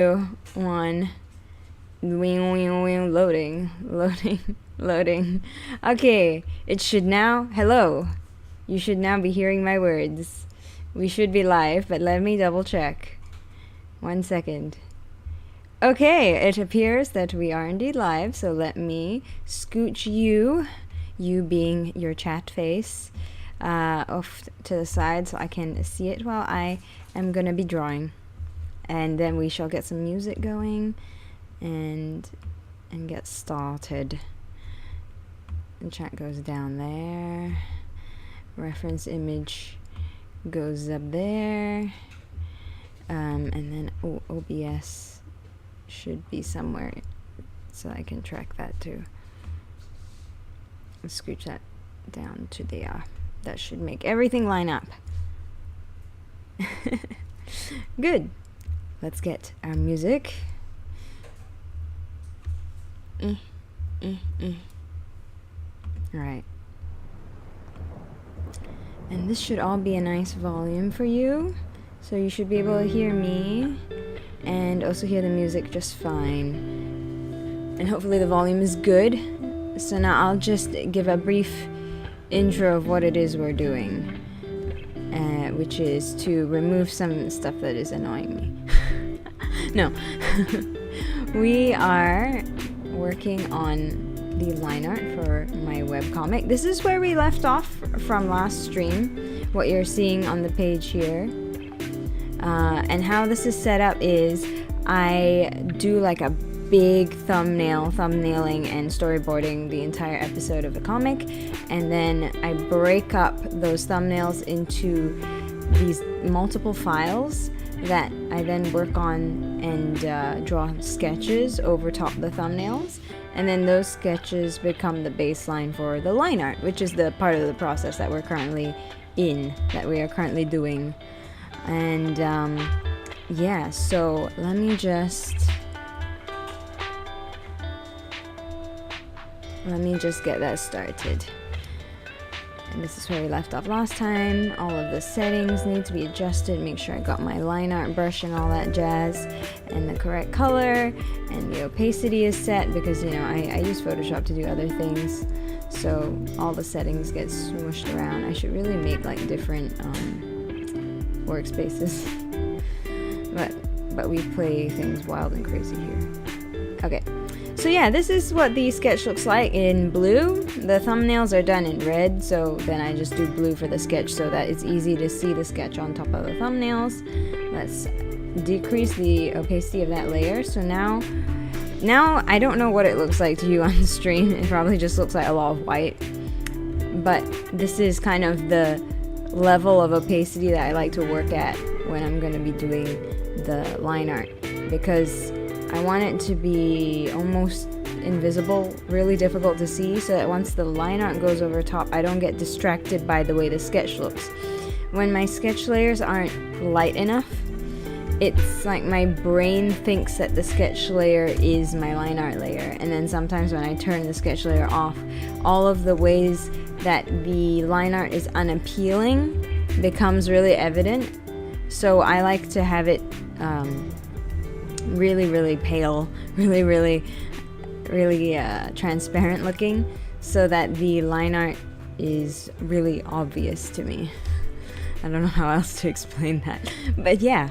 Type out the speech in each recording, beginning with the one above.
1. Loading. Okay, it should now. Hello. You should now be hearing my words. We should be live, but let me double check. 1 second. Okay, it appears that we are indeed live, so let me scooch you being your chat face, off to the side so I can see it while I am gonna be drawing. And then we shall get some music going and get started. The chat goes down there. Reference image goes up there. And then OBS should be somewhere so I can track that too. Let's scooch that down to there. That should make everything line up. Good. Let's get our music. Alright. And this should all be a nice volume for you. So you should be able to hear me and also hear the music just fine. And hopefully the volume is good. So now I'll just give a brief intro of what it is we're doing. Which is to remove some stuff that is annoying me. No. We are working on the line art for my webcomic. This is where we left off from last stream, what you're seeing on the page here. And how this is set up is I do like a big thumbnailing and storyboarding the entire episode of the comic, and then I break up those thumbnails into these multiple files that I then work on and draw sketches over top the thumbnails, and then those sketches become the baseline for the line art, which is the part of the process that we're currently doing. And yeah, so let me just get that started. And this is where we left off last time. All of the settings need to be adjusted. Make sure I got my line art brush and all that jazz, and the correct color, and the opacity is set because, you know, I use Photoshop to do other things, so all the settings get smooshed around. I should really make like different workspaces, but we play things wild and crazy here. Okay. So yeah, this is what the sketch looks like in blue. The thumbnails are done in red, so then I just do blue for the sketch so that it's easy to see the sketch on top of the thumbnails. Let's decrease the opacity of that layer. So now I don't know what it looks like to you on the stream. It probably just looks like a lot of white. But this is kind of the level of opacity that I like to work at when I'm going to be doing the line art, because I want it to be almost invisible, really difficult to see, so that once the line art goes over top, I don't get distracted by the way the sketch looks. When my sketch layers aren't light enough, it's like my brain thinks that the sketch layer is my line art layer, and then sometimes when I turn the sketch layer off, all of the ways that the line art is unappealing becomes really evident. So I like to have it really pale, really transparent looking, so that the line art is really obvious to me. I don't know how else to explain that, but yeah.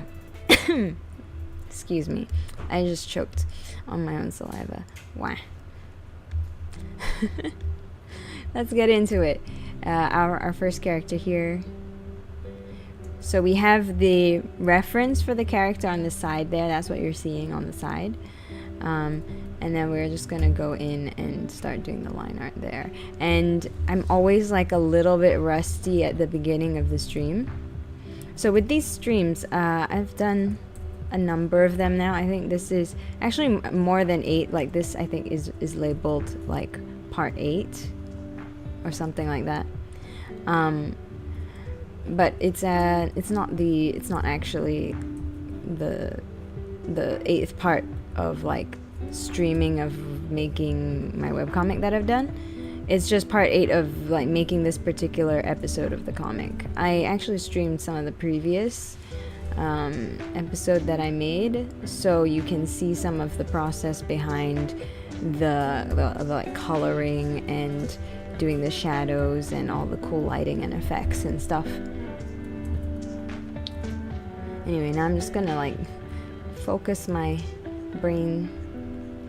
Excuse me, I just choked on my own saliva. Why? Let's get into it. Our first character here. So we have the reference for the character on the side there. That's what you're seeing on the side. And then we're just going to go in and start doing the line art there. And I'm always like a little bit rusty at the beginning of the stream. So with these streams, I've done a number of them now. I think this is actually more than 8. Like this, I think is labeled like part 8 or something like that. But it's not actually the 8th part of like streaming of making my webcomic that I've done. It's just part 8 of like making this particular episode of the comic. I actually streamed some of the previous episode that I made, so you can see some of the process behind the like coloring and doing the shadows and all the cool lighting and effects and stuff. Anyway, now I'm just gonna like focus my brain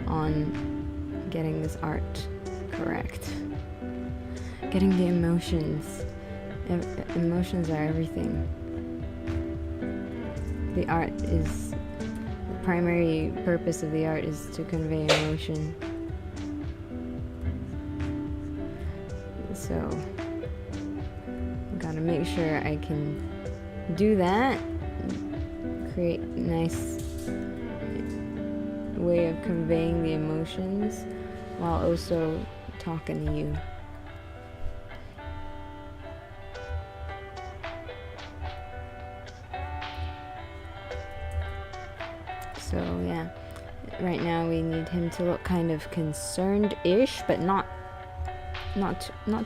on getting this art correct, getting the emotions. Emotions are everything. The art is, the primary purpose of the art is to convey emotion. So, gotta make sure I can do that, create a nice way of conveying the emotions while also talking to you. So yeah, right now we need him to look kind of concerned-ish, but not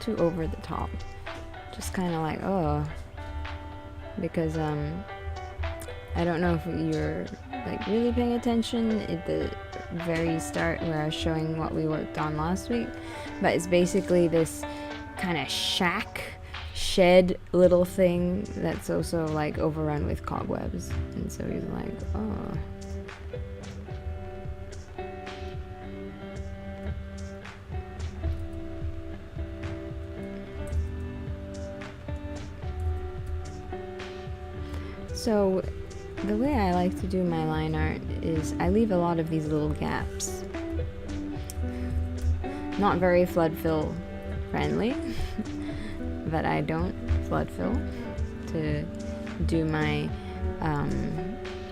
too over the top. Just kind of like, oh, because I don't know if you're like really paying attention at the very start where I was showing what we worked on last week, but it's basically this kind of shed little thing that's also like overrun with cobwebs, and so he's like, oh. So the way I like to do my line art is I leave a lot of these little gaps. Not very flood fill friendly, but I don't flood fill to do my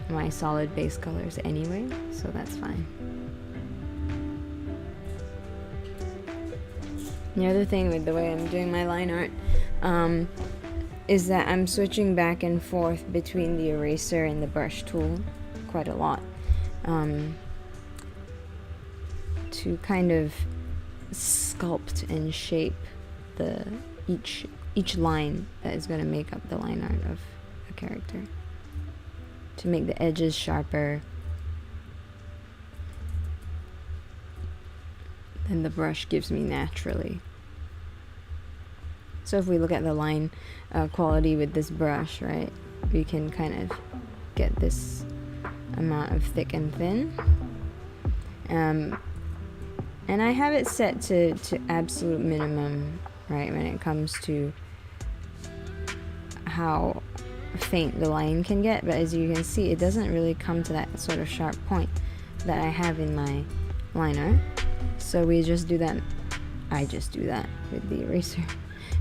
my solid base colors anyway, so that's fine. The other thing with the way I'm doing my line art is that I'm switching back and forth between the eraser and the brush tool quite a lot, to kind of sculpt and shape each line that is going to make up the line art of a character, to make the edges sharper than the brush gives me naturally. So if we look at the line quality with this brush, right, we can kind of get this amount of thick and thin. And I have it set to absolute minimum, right, when it comes to how faint the line can get. But as you can see, it doesn't really come to that sort of sharp point that I have in my line art. So we just do that. I just do that with the eraser.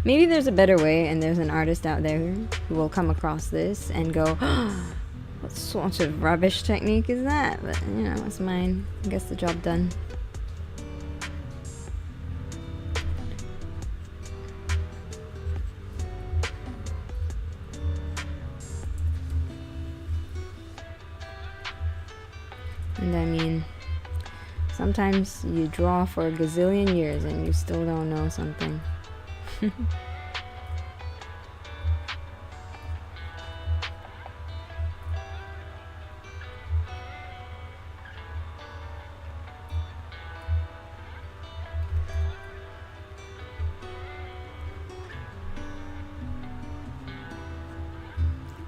Maybe there's a better way, and there's an artist out there who will come across this and go, oh, what sort of rubbish technique is that? But, you know, it's mine. It gets the job done. And I mean, sometimes you draw for a gazillion years and you still don't know something.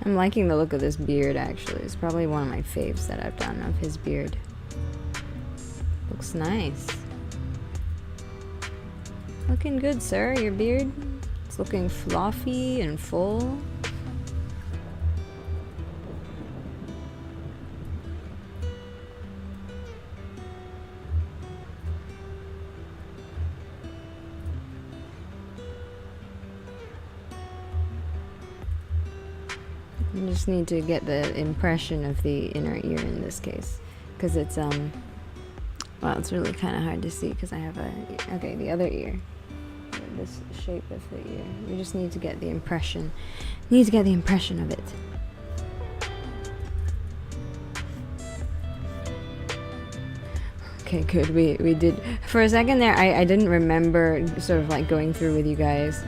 I'm liking the look of this beard, actually. It's probably one of my faves that I've done of his beard. Looks nice. Looking good, sir, your beard. It's looking fluffy and full. You just need to get the impression of the inner ear in this case, because it's well, it's really kind of hard to see because I have the other ear, this shape of the ear. We just need to get the impression. Need to get the impression of it. Okay, good. We did. For a second there, I didn't remember sort of like going through with you guys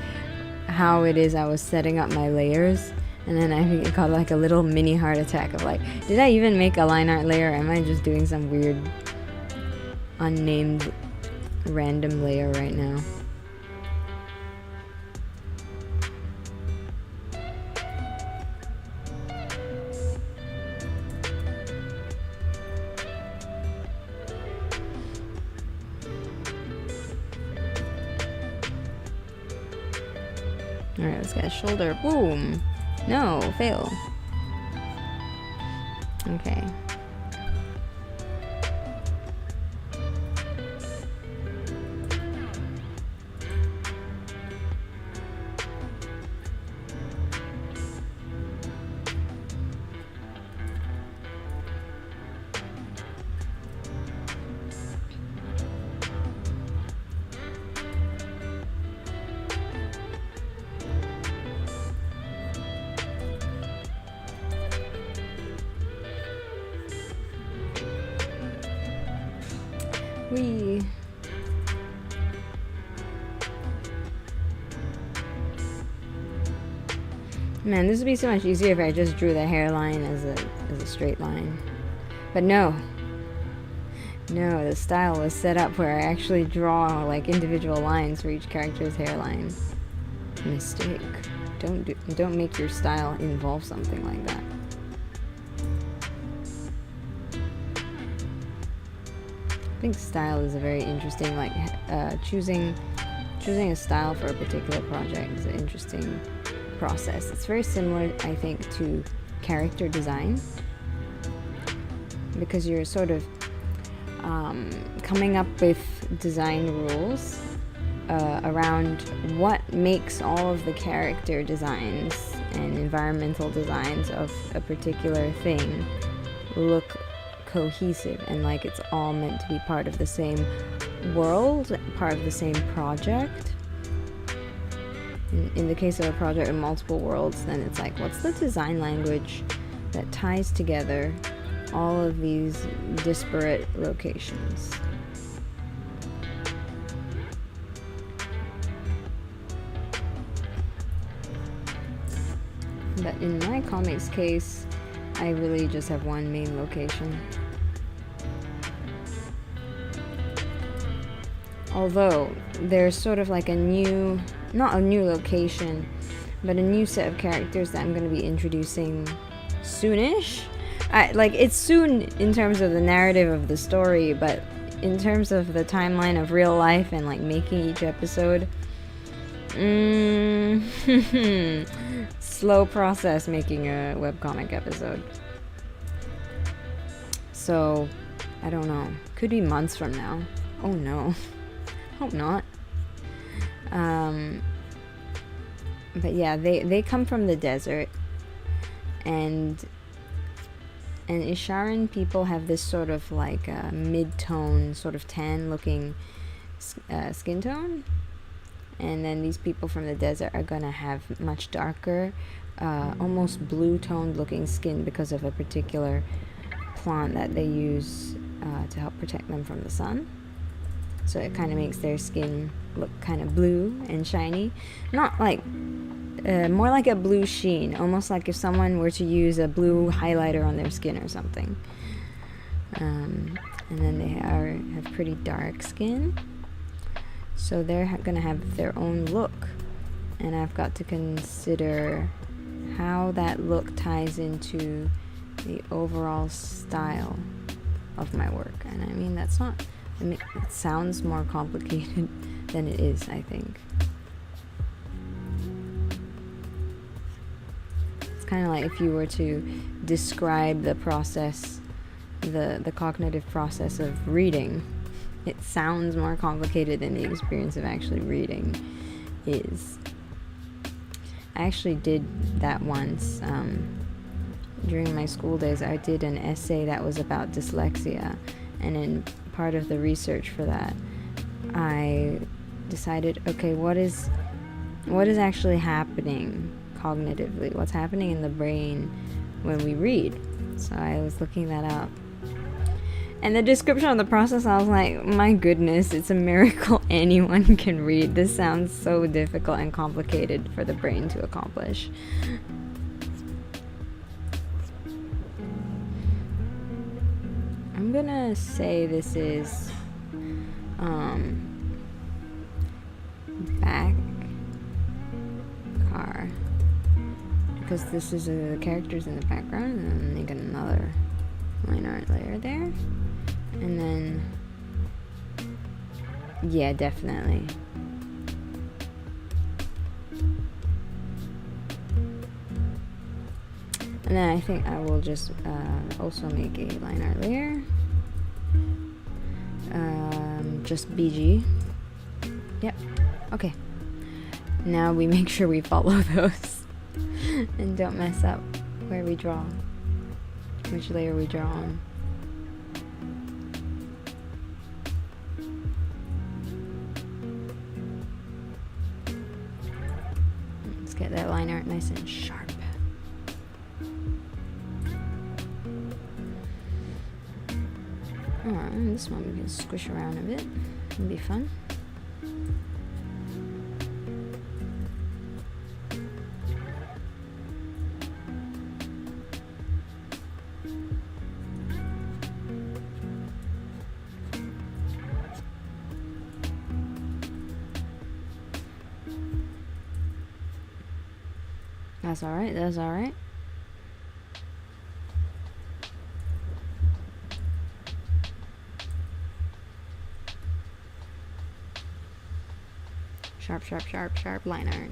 how it is I was setting up my layers. And then I got like a little mini heart attack of like, did I even make a Lineart layer? Or am I just doing some weird unnamed random layer right now? Alright, let's get a shoulder. Boom! No, fail. Okay. Whee. Man, this would be so much easier if I just drew the hairline as a straight line. But no. No, the style was set up where I actually draw like individual lines for each character's hairline. Mistake. Don't make your style involve something like that. I think style is a very interesting, like choosing a style for a particular project is an interesting process. It's very similar, I think, to character design, because you're sort of coming up with design rules around what makes all of the character designs and environmental designs of a particular thing look cohesive and like it's all meant to be part of the same world, part of the same project. In the case of a project with multiple worlds, then it's like, what's the design language that ties together all of these disparate locations? But in my comics case, I really just have one main location. Although there's sort of like a new, not a new location, but a new set of characters that I'm going to be introducing soonish. Like, it's soon in terms of the narrative of the story, but in terms of the timeline of real life and like making each episode, slow process making a webcomic episode. So, I don't know. Could be months from now. Oh no. Hope not. But yeah, they come from the desert, and Isharan people have this sort of like mid-tone, sort of tan-looking skin tone, and then these people from the desert are gonna have much darker, almost blue-toned looking skin because of a particular plant that they use to help protect them from the sun. So it kind of makes their skin look kind of blue and shiny. Not like, more like a blue sheen. Almost like if someone were to use a blue highlighter on their skin or something. And then they have pretty dark skin. So they're going to have their own look. And I've got to consider how that look ties into the overall style of my work. And I mean, that's not... it sounds more complicated than it is, I think. It's kind of like if you were to describe the process, the cognitive process of reading. It sounds more complicated than the experience of actually reading is. I actually did that once. During my school days, I did an essay that was about dyslexia, and in part of the research for that, I decided, okay, what is actually happening cognitively? What's happening in the brain when we read? So I was looking that up. And the description of the process, I was like, my goodness, it's a miracle anyone can read. This sounds so difficult and complicated for the brain to accomplish. I'm gonna say this is back car, because this is the characters in the background, and then make another line art layer there, and then yeah, definitely. And then I think I will just also make a line art layer, just BG. Yep. Okay. Now we make sure we follow those and don't mess up where we draw, which layer we draw on. Let's get that line art nice and sharp. Alright, this one we can squish around a bit. It'll be fun. That's alright, that's alright. Sharp, sharp, sharp, sharp line art.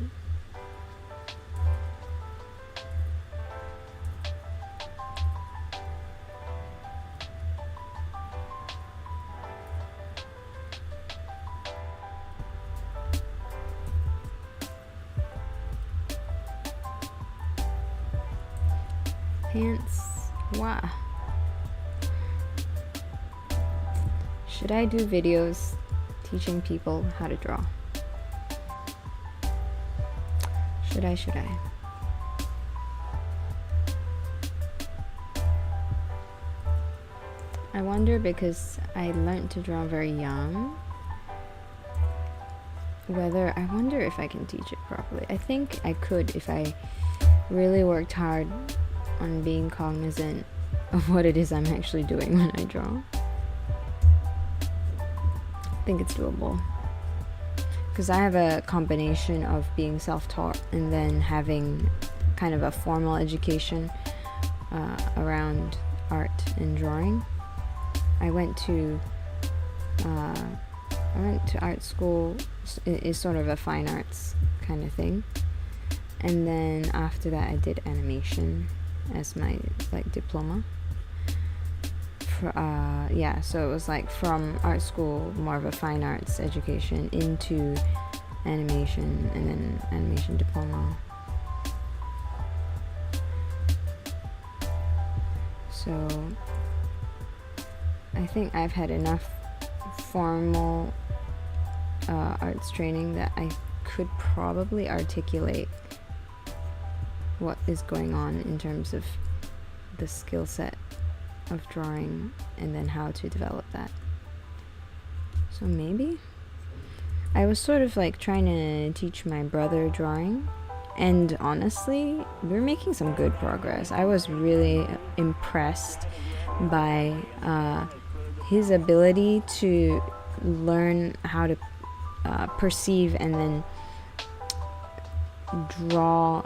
Pants. Wow. Should I do videos teaching people how to draw? Should I? I wonder, because I learned to draw very young, I wonder if I can teach it properly. I think I could if I really worked hard on being cognizant of what it is I'm actually doing when I draw. I think it's doable. Because I have a combination of being self-taught and then having kind of a formal education around art and drawing. I went to art school. It's sort of a fine arts kind of thing, and then after that I did animation as my diploma. Yeah, so it was like from art school, more of a fine arts education, into animation, and then animation diploma. So I think I've had enough formal arts training that I could probably articulate what is going on in terms of the skill set of drawing, and then how to develop that. So maybe I was sort of like trying to teach my brother drawing, and honestly we're making some good progress. I was really impressed by his ability to learn how to perceive and then draw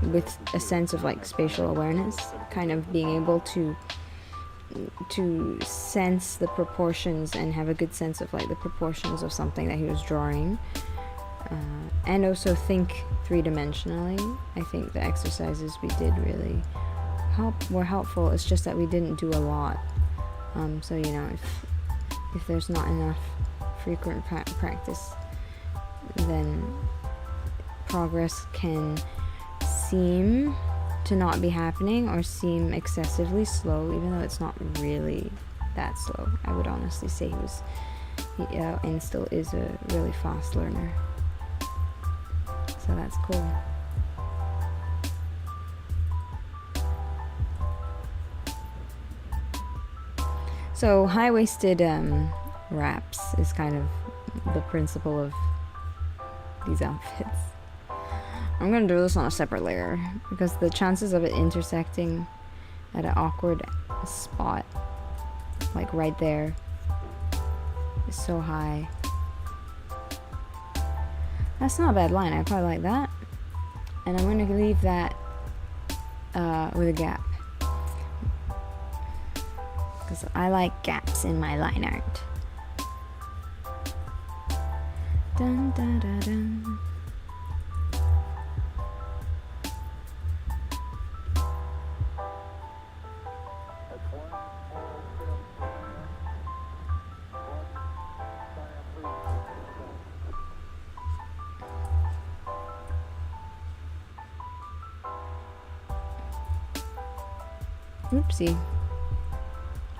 with a sense of like spatial awareness, kind of being able to sense the proportions and have a good sense of like the proportions of something that he was drawing, and also think three-dimensionally. I think the exercises we did really were helpful. It's just that we didn't do a lot, so you know, if there's not enough frequent practice, then progress can seem to not be happening or seem excessively slow, even though it's not really that slow. I would honestly say he and still is a really fast learner, so that's cool. So high-waisted wraps is kind of the principle of these outfits. I'm gonna do this on a separate layer because the chances of it intersecting at an awkward spot like right there. It's so high. That's not a bad line. I probably like that. And I'm going to leave that with a gap. Because I like gaps in my line art. Dun, dun, dun, dun. Oopsie.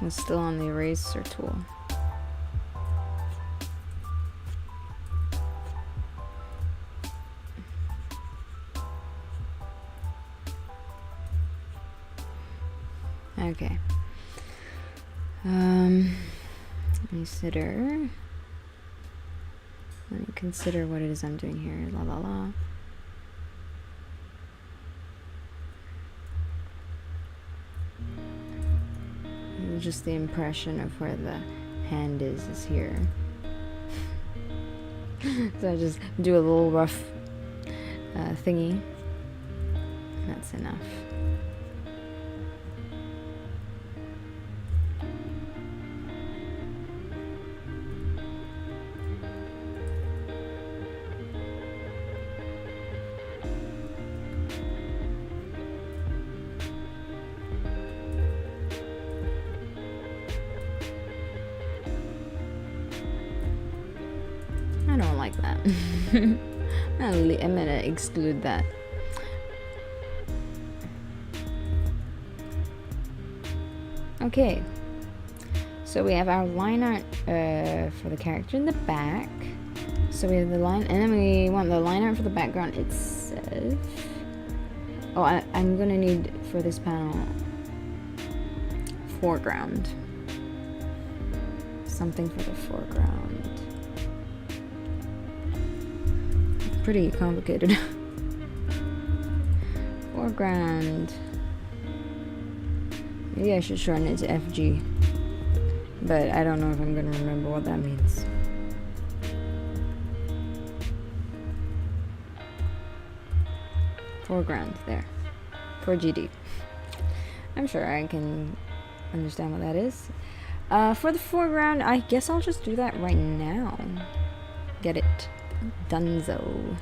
I'm still on the eraser tool. Okay. Let me consider what it is I'm doing here. La la la. Just the impression of where the hand is here. So I just do a little rough thingy. That's enough. I don't like that. I'm gonna exclude that. Okay, so we have our line art for the character in the back. So we have the line, and then we want the line art for the background itself. Oh, I'm gonna need for this panel foreground. Something for the foreground. Pretty complicated. Foreground. Maybe I should shorten it to FG, but I don't know if I'm gonna remember what that means. Foreground, there. 4GD. I'm sure I can understand what that is. For the foreground, I guess I'll just do that right now. Get it. Dunzo.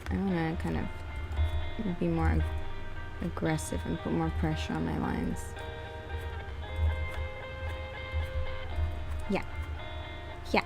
I wanna kind of be more aggressive and put more pressure on my lines. Yeah. Yeah.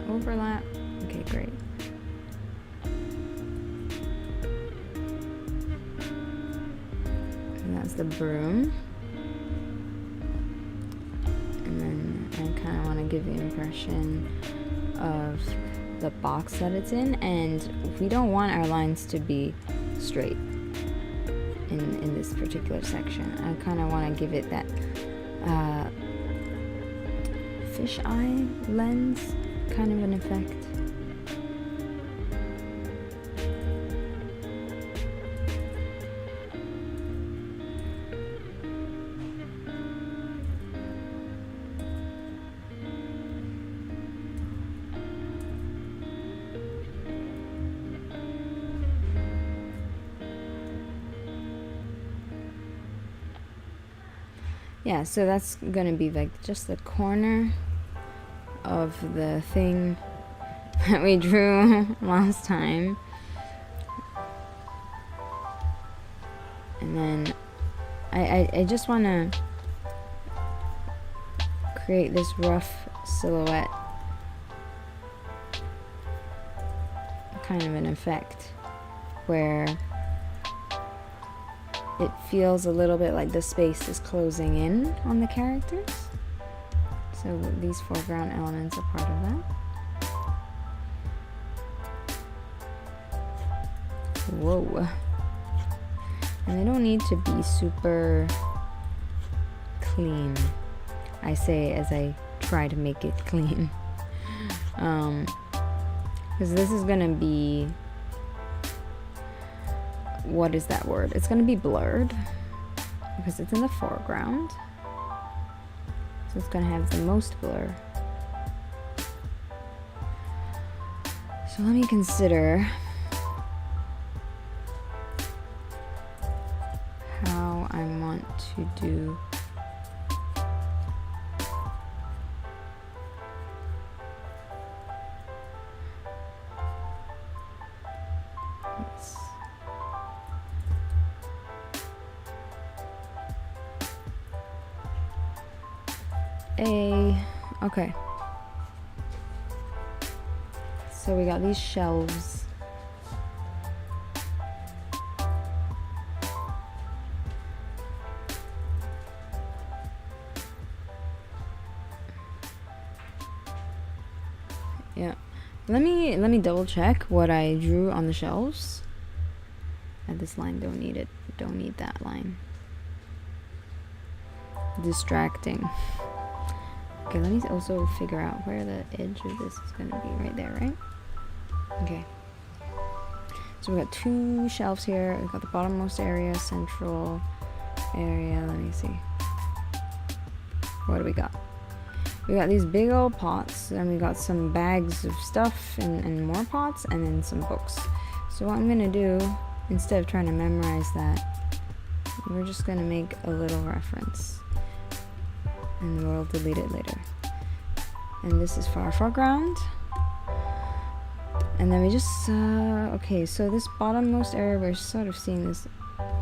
Overlap. Okay, great. And that's the broom. And then I kind of want to give the impression of the box that it's in, and we don't want our lines to be straight in this particular section. I kind of want to give it that fisheye lens kind of an effect. Yeah, so that's gonna be like just the corner of the thing that we drew last time. And then I just want to create this rough silhouette, kind of an effect. where it feels a little bit like the space is closing in on the characters. So these foreground elements are part of that. Whoa. And they don't need to be super clean. I say as I try to make it clean. Because this is gonna be, what is that word? It's gonna be blurred because it's in the foreground. So it's gonna have the most blur. So let me consider how I want to do this. Okay. So we got these shelves. Yeah. Let me double check what I drew on the shelves. This line don't need it. Don't need that line. Distracting. Okay, let me also figure out where the edge of this is going to be. Right there, right? Okay. So we got two shelves here. We've got the bottommost area, central area. Let me see. What do we got? We got these big old pots, and we got some bags of stuff and more pots, and then some books. So what I'm going to do, instead of trying to memorize that, we're just going to make a little reference. And we'll delete it later. And this is for our foreground. And then we just, okay, so this bottommost area, we're sort of seeing this.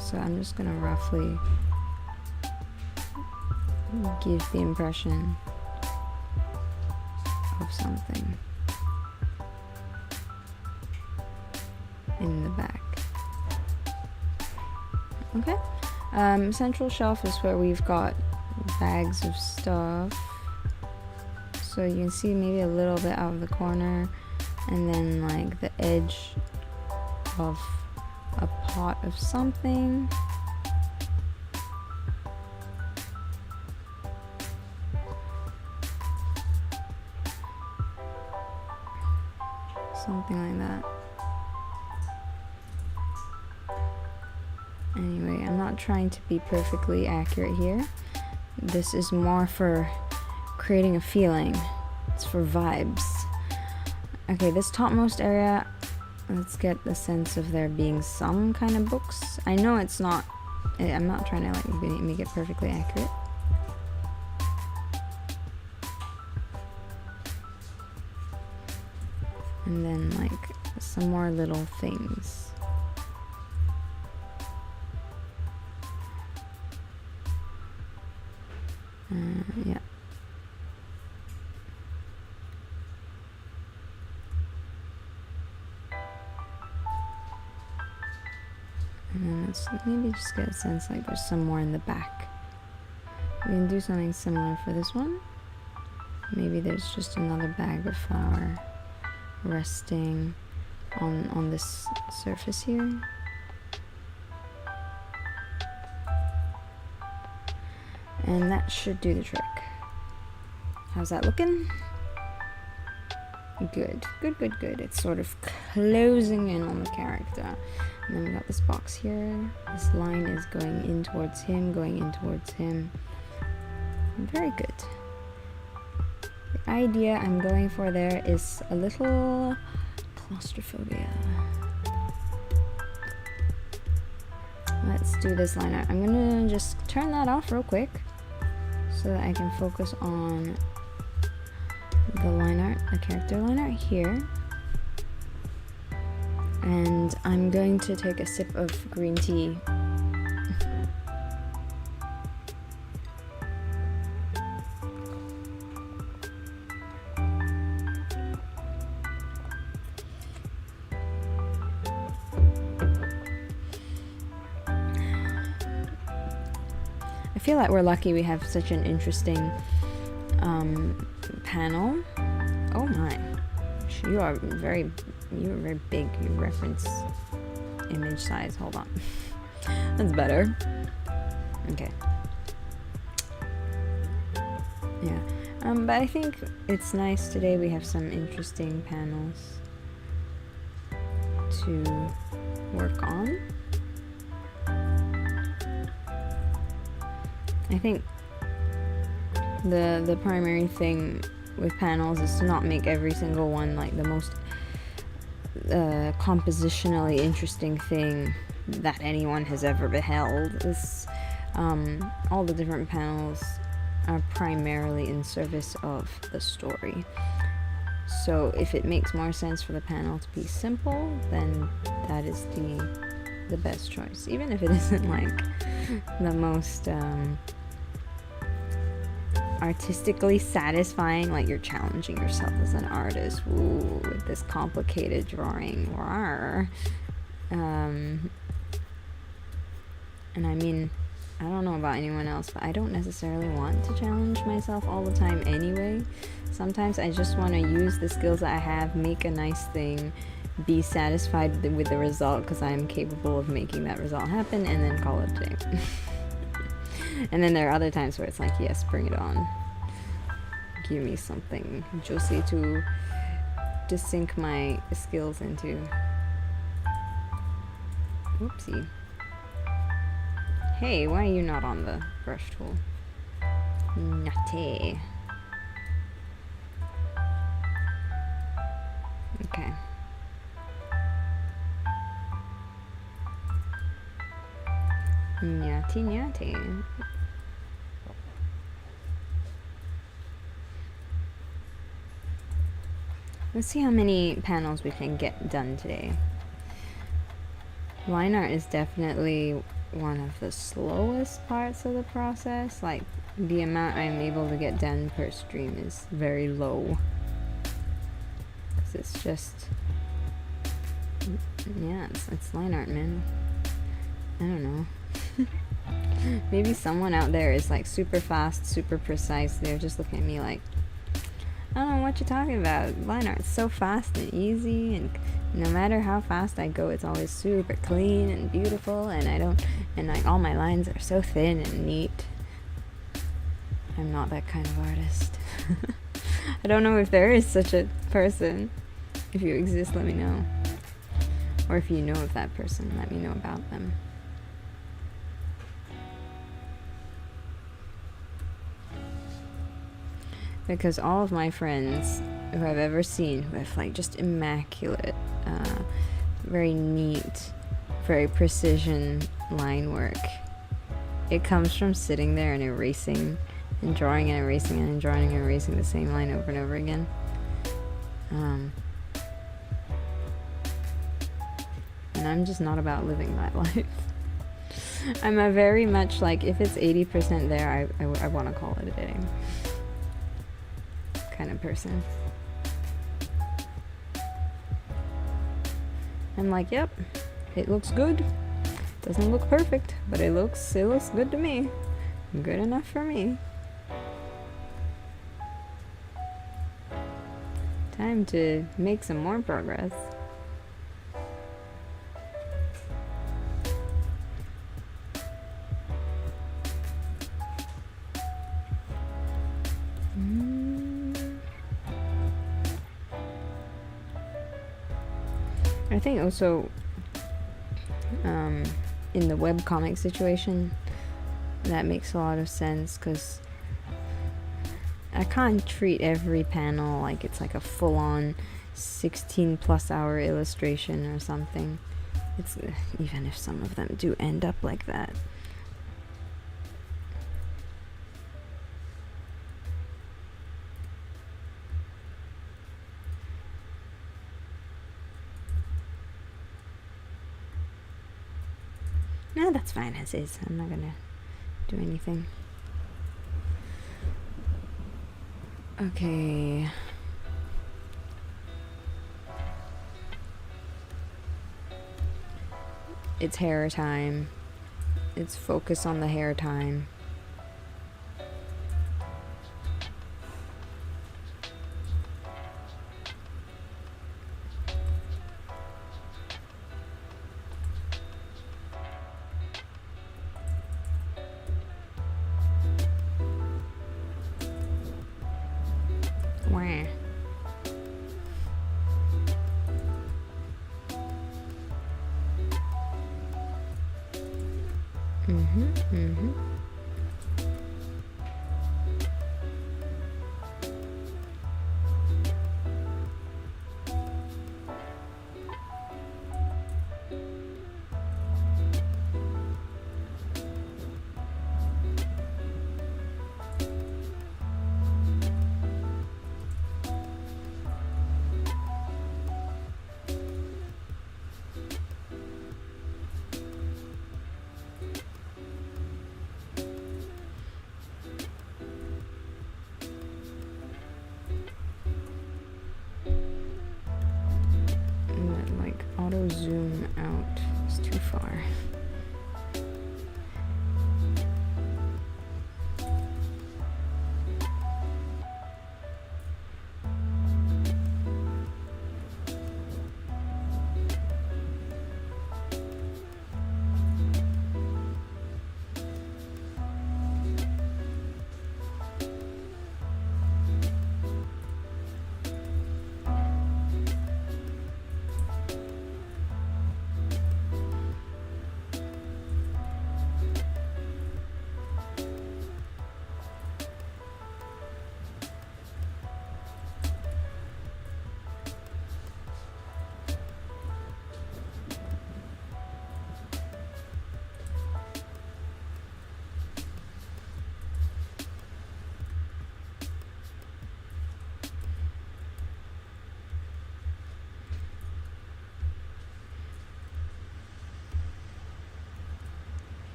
So I'm just gonna roughly give the impression of something in the back. Okay. Central shelf is where we've got bags of stuff, so you can see maybe a little bit out of the corner, and then like the edge of a pot of something. Something like that. Anyway, I'm not trying to be perfectly accurate here. This is more for creating a feeling. It's for vibes. Okay, this topmost area, let's get the sense of there being some kind of books. I know it's not, I'm not trying to like make it perfectly accurate. And then like some more little things. Yeah. And then let's maybe just get a sense like there's somewhere in the back. We can do something similar for this one. Maybe there's just another bag of flour resting on this surface here. And that should do the trick. How's that looking? Good, good, good, good. It's sort of closing in on the character. And then we got this box here. This line is going in towards him, going in towards him. Very good. The idea I'm going for there is a little claustrophobia. Let's do this line art. I'm gonna just turn that off real quick so that I can focus on the line art, the character line art here. And I'm going to take a sip of green tea. feel like we're lucky we have such an interesting panel. Oh my, you are very big. You reference image size. Hold on. That's better. Okay. Yeah. But I think it's nice today we have some interesting panels to work on. I think the primary thing with panels is to not make every single one like the most compositionally interesting thing that anyone has ever beheld. This all the different panels are primarily in service of the story. So if it makes more sense for the panel to be simple, then that is the best choice, even if it isn't like the most artistically satisfying, like you're challenging yourself as an artist. Ooh, with this complicated drawing. Rawr. And I mean, I don't know about anyone else, but I don't necessarily want to challenge myself all the time anyway. Sometimes I just want to use the skills that I have, make a nice thing, be satisfied with the result because I am capable of making that result happen, and then call it a day. And then there are other times where it's like, yes, bring it on. Give me something juicy to sink my skills into. Whoopsie. Hey, why are you not on the brush tool? Nutty. Okay. Nyati nyati. Let's see how many panels we can get done today. Lineart is definitely one of the slowest parts of the process. Like, the amount I'm able to get done per stream is very low. 'Cause it's just... yeah, it's Lineart, man. I don't know. Maybe someone out there is like super fast, super precise. They're just looking at me like, I don't know what you're talking about. Lineart's so fast and easy, and no matter how fast I go, it's always super clean and beautiful, and like all my lines are so thin and neat. I'm not that kind of artist. I don't know if there is such a person. If you exist, let me know. Or if you know of that person, let me know about them. Because all of my friends who I've ever seen who have like just immaculate, very neat, very precision line work, it comes from sitting there and erasing and drawing and erasing and drawing and erasing the same line over and over again. And I'm just not about living that life. I'm a very much like, if it's 80% there, I want to call it a day kind of person. I'm like, yep, it looks good. Doesn't look perfect, but it looks good to me. Good enough for me. Time to make some more progress. I think also in the webcomic situation, that makes a lot of sense, because I can't treat every panel like it's like a full-on 16+ hour illustration or something. It's even if some of them do end up like that. No, that's fine as is. I'm not gonna do anything. Okay. It's hair time. It's focus on the hair time. Auto zoom out is too far.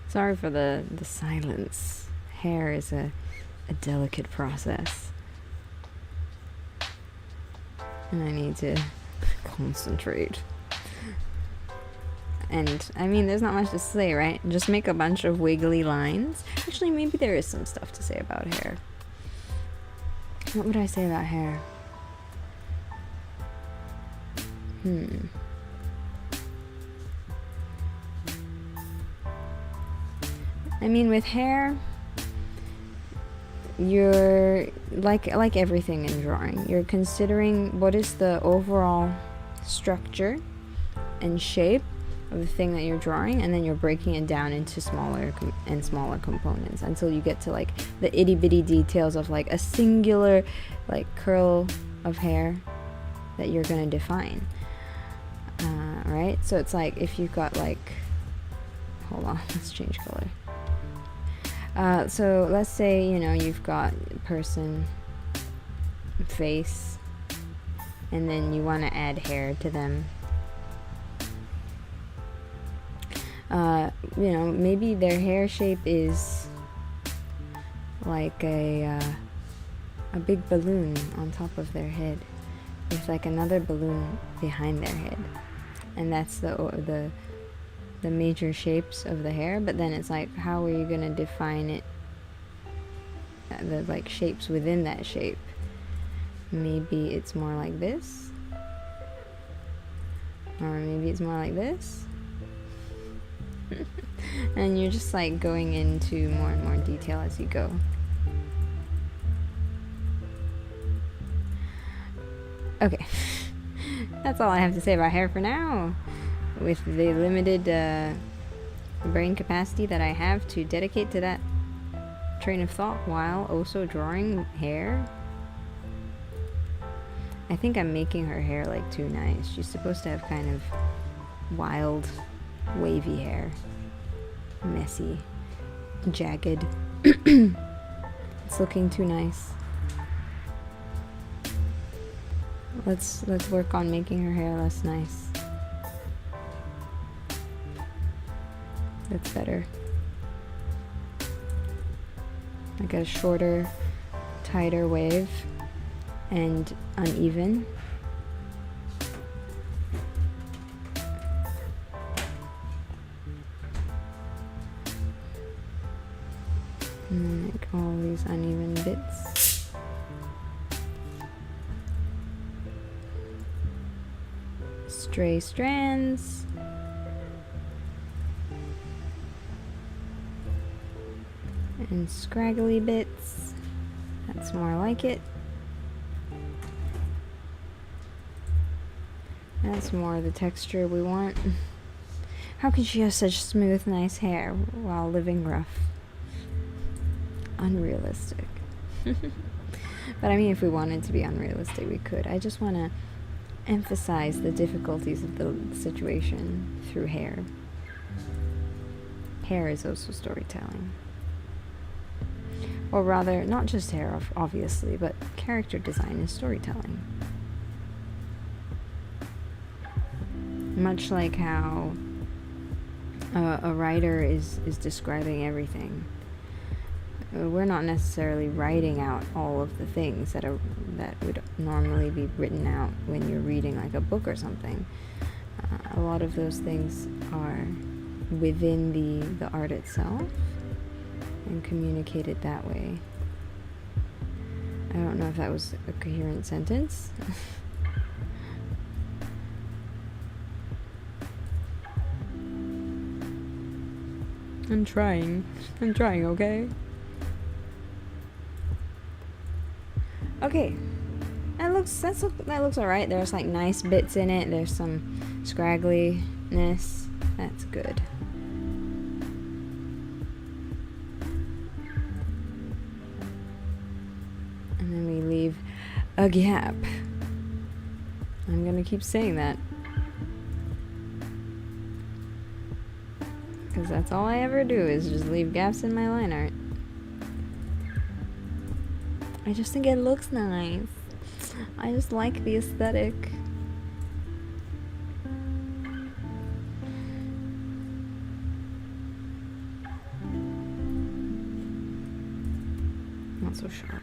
Sorry for the silence. Hair is a delicate process. And I need to concentrate. And, I mean, there's not much to say, right? Just make a bunch of wiggly lines. Actually, maybe there is some stuff to say about hair. What would I say about hair? I mean, with hair, you're like everything in drawing. You're considering what is the overall structure and shape of the thing that you're drawing, and then you're breaking it down into smaller and smaller components until you get to like the itty bitty details of like a singular like curl of hair that you're gonna define. Right? So it's like if you've got like, hold on, let's change color. So let's say, you know, you've got person, face, and then you want to add hair to them. You know, maybe their hair shape is like a big balloon on top of their head with like another balloon behind their head, and that's the major shapes of the hair. But then it's like, how are you gonna define it, the like shapes within that shape? Maybe it's more like this, or maybe it's more like this. And you're just like going into more and more detail as you go. Okay. That's all I have to say about hair for now. With the limited brain capacity that I have to dedicate to that train of thought while also drawing hair. I think I'm making her hair like too nice. She's supposed to have kind of wild, wavy hair. Messy, jagged. It's looking too nice. Let's work on making her hair less nice. That's better. Like a shorter, tighter wave and uneven. Like all these uneven bits. Stray strands. And scraggly bits. That's more like it. That's more the texture we want. How can she have such smooth, nice hair while living rough? Unrealistic. But I mean, if we wanted to be unrealistic, we could. I just want to emphasize the difficulties of the situation through hair. Hair is also storytelling. Or rather, not just hair, obviously, but character design is storytelling. Much like how a writer is describing everything. We're not necessarily writing out all of the things that would normally be written out when you're reading like a book or something. A lot of those things are within the art itself and communicated that way. I don't know if that was a coherent sentence. I'm trying, okay? Okay, that looks alright. There's like nice bits in it. There's some scraggliness. That's good. And then we leave a gap. I'm gonna keep saying that, because that's all I ever do is just leave gaps in my line art. I just think it looks nice. I just like the aesthetic. Not so sharp.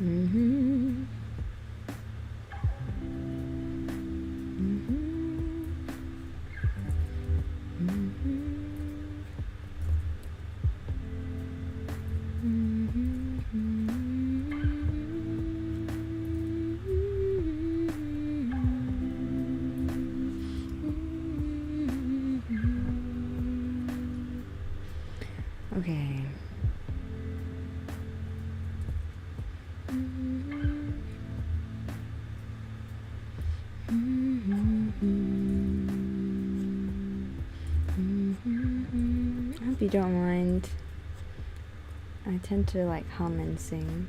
Mm-hmm. Okay. I hope you don't mind. I tend to like hum and sing.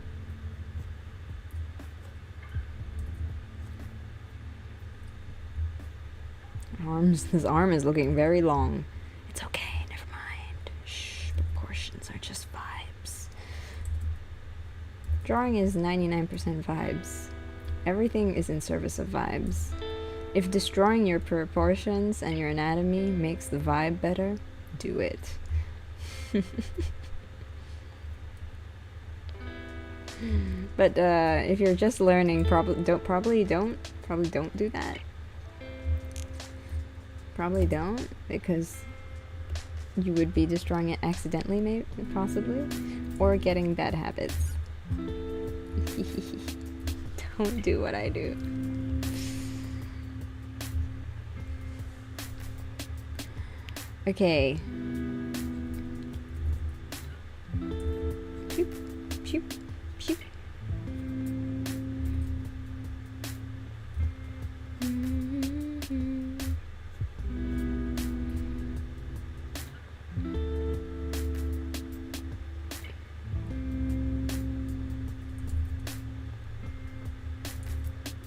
This arm is looking very long. It's okay, never mind. Shh, proportions are just vibes. Drawing is 99% vibes. Everything is in service of vibes. If destroying your proportions and your anatomy makes the vibe better, do it. But if you're just learning, probably don't do that. Probably don't, because you would be destroying it accidentally, maybe, possibly, or getting bad habits. Don't do what I do. Okay. Shoop, shoop, shoop.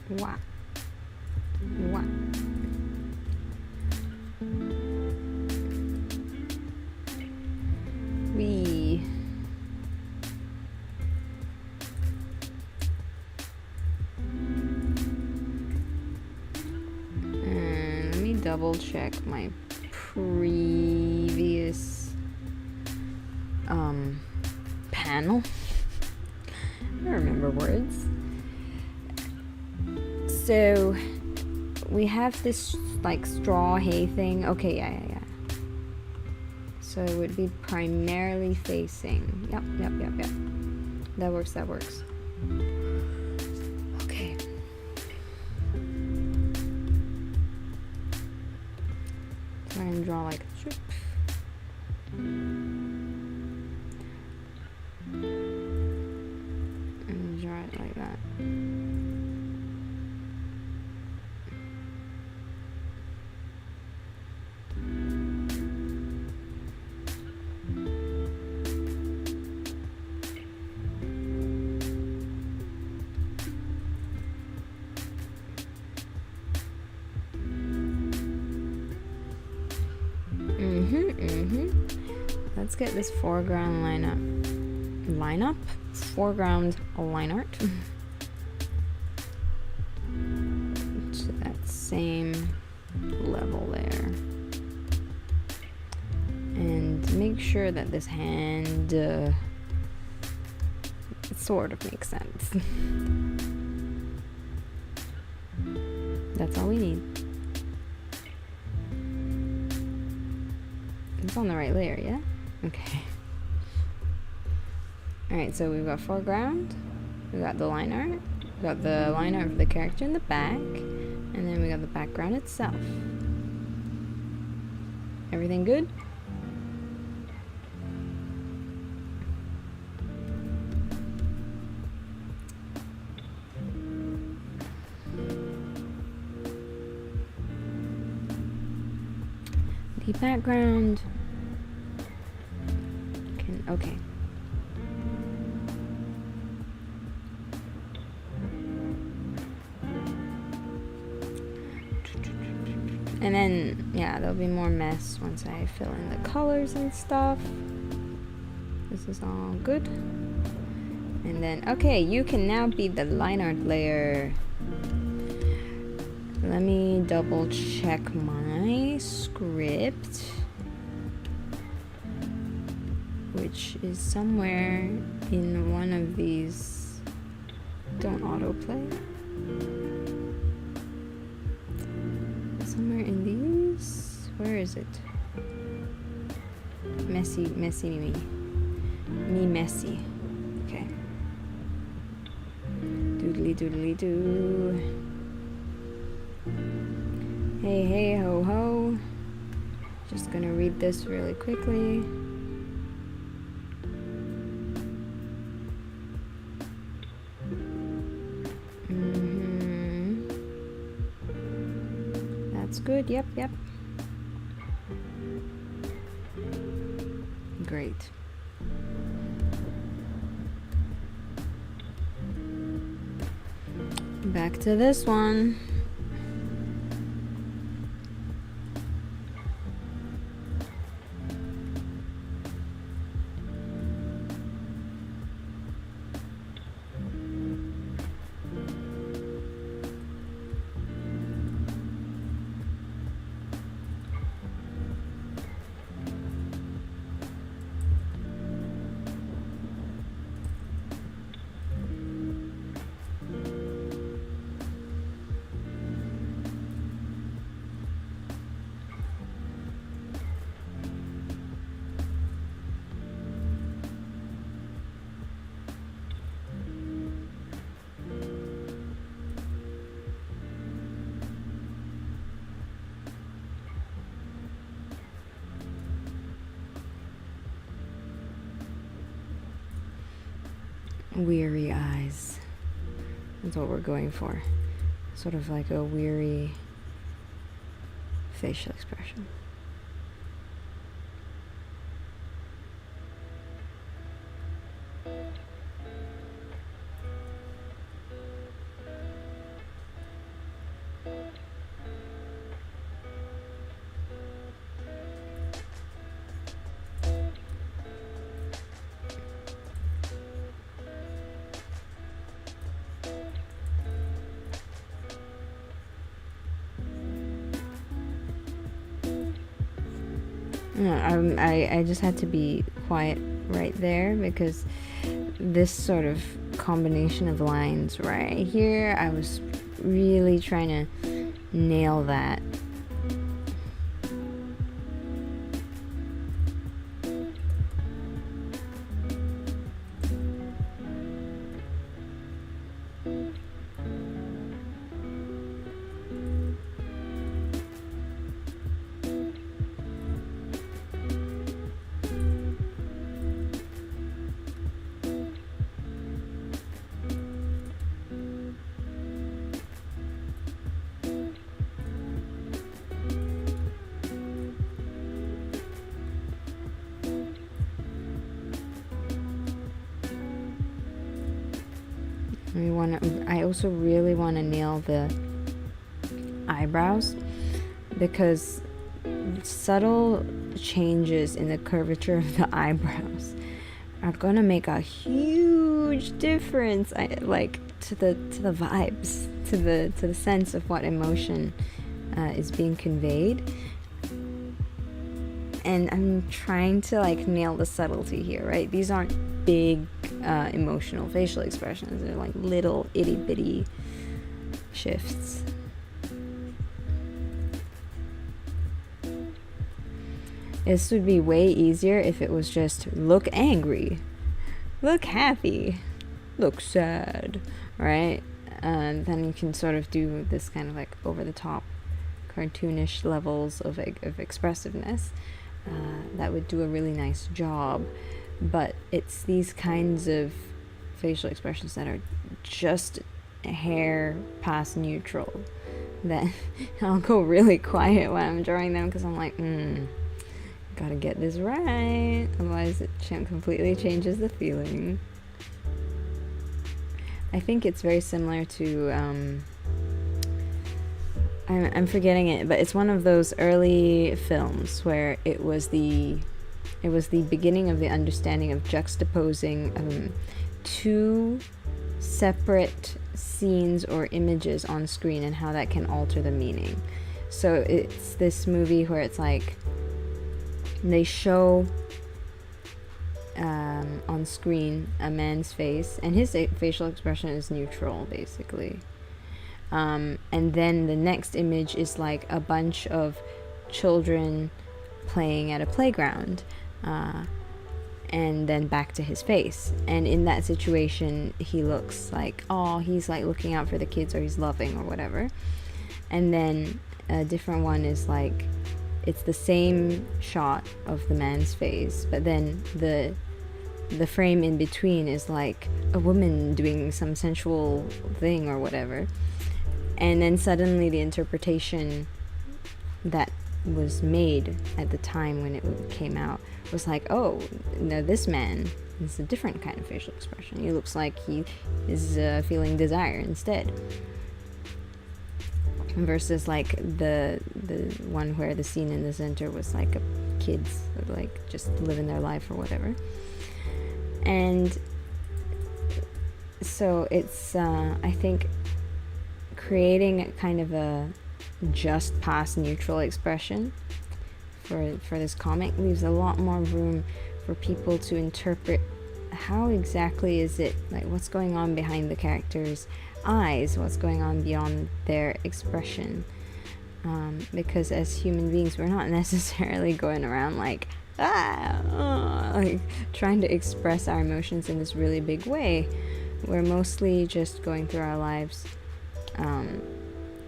Wah. Wah. We. And let me double check my previous panel. I don't remember words. So we have this like straw hay thing. Okay, yeah. So it would be primarily facing. Yep. That works. Okay. So I'm gonna draw like shoop. Right, like that. Let's get this foreground foreground line art to that same level there, and make sure that this hand sort of makes sense. That's all we need. It's on the right layer, yeah? Okay. Alright, so we've got foreground, we got the line art, we got the line art of the character in the back, and then we got the background itself. Everything good? The background can, okay. And then, yeah, there'll be more mess once I fill in the colors and stuff. This is all good. And then, okay, you can now be the line art layer. Let me double check my script, which is somewhere in one of these. Don't autoplay. Somewhere in these. Where is it? Messy me. Me messy. Okay. Doodly doo. Hey ho ho. Just gonna read this really quickly. That's good. Yep. Great. Back to this one. Weary eyes. That's what we're going for. Sort of like a weary facial expression. I just had to be quiet right there because this sort of combination of lines right here, I was really trying to nail that. I also really want to nail the eyebrows, because subtle changes in the curvature of the eyebrows are gonna make a huge difference. Like to the vibes, to the sense of what emotion is being conveyed. And I'm trying to like nail the subtlety here, right? These aren't big emotional facial expressions. They're like little itty bitty shifts. This would be way easier if it was just look angry, look happy, look sad, right? Then you can sort of do this kind of like over the top cartoonish levels of expressiveness. That would do a really nice job. But it's these kinds of facial expressions that are just a hair past neutral that I'll go really quiet when I'm drawing them, because I'm like, gotta get this right, otherwise it completely changes the feeling. I think it's very similar to I'm forgetting it, but it's one of those early films where it was the beginning of the understanding of juxtaposing two separate scenes or images on screen and how that can alter the meaning. So it's this movie where it's like they show on screen a man's face, and his facial expression is neutral, basically. And then the next image is like a bunch of children playing at a playground, and then back to his face. And in that situation, he looks like, oh, he's like looking out for the kids, or he's loving, or whatever. And then a different one is like, it's the same shot of the man's face, but then the frame in between is like a woman doing some sensual thing or whatever. And then suddenly the interpretation that was made at the time when it came out was like, oh, no, this man is a different kind of facial expression. He looks like he is feeling desire instead. Versus like the one where the scene in the center was like kids like just living their life or whatever. And so it's I think creating kind of a just past neutral expression for this comic leaves a lot more room for people to interpret how exactly is it, like what's going on behind the characters' eyes, what's going on beyond their expression, because as human beings we're not necessarily going around like like trying to express our emotions in this really big way. We're mostly just going through our lives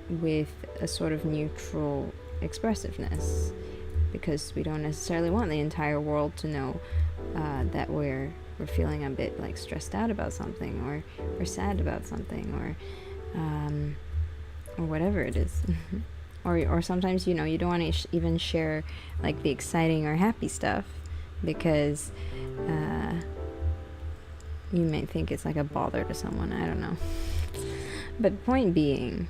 with a sort of neutral expressiveness, because we don't necessarily want the entire world to know that we're feeling a bit like stressed out about something, or we're sad about something, or whatever it is. or sometimes, you know, you don't want to even share like the exciting or happy stuff, because you might think it's like a bother to someone. I don't know. But point being,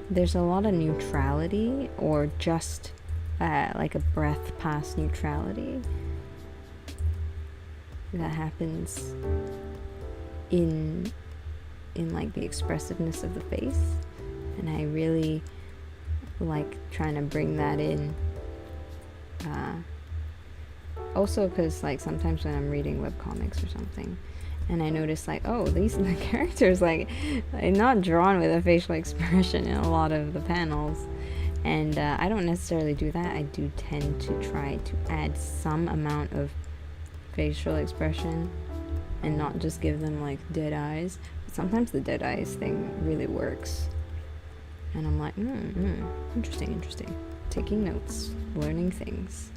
there's a lot of neutrality, or just like a breath past neutrality, that happens in like the expressiveness of the face. And I really like trying to bring that in, also because like sometimes when I'm reading webcomics or something, and I notice like, oh, the characters like not drawn with a facial expression in a lot of the panels, and I don't necessarily do that. I do tend to try to add some amount of facial expression and not just give them like dead eyes. But sometimes the dead eyes thing really works, and I'm like, interesting, taking notes, learning things.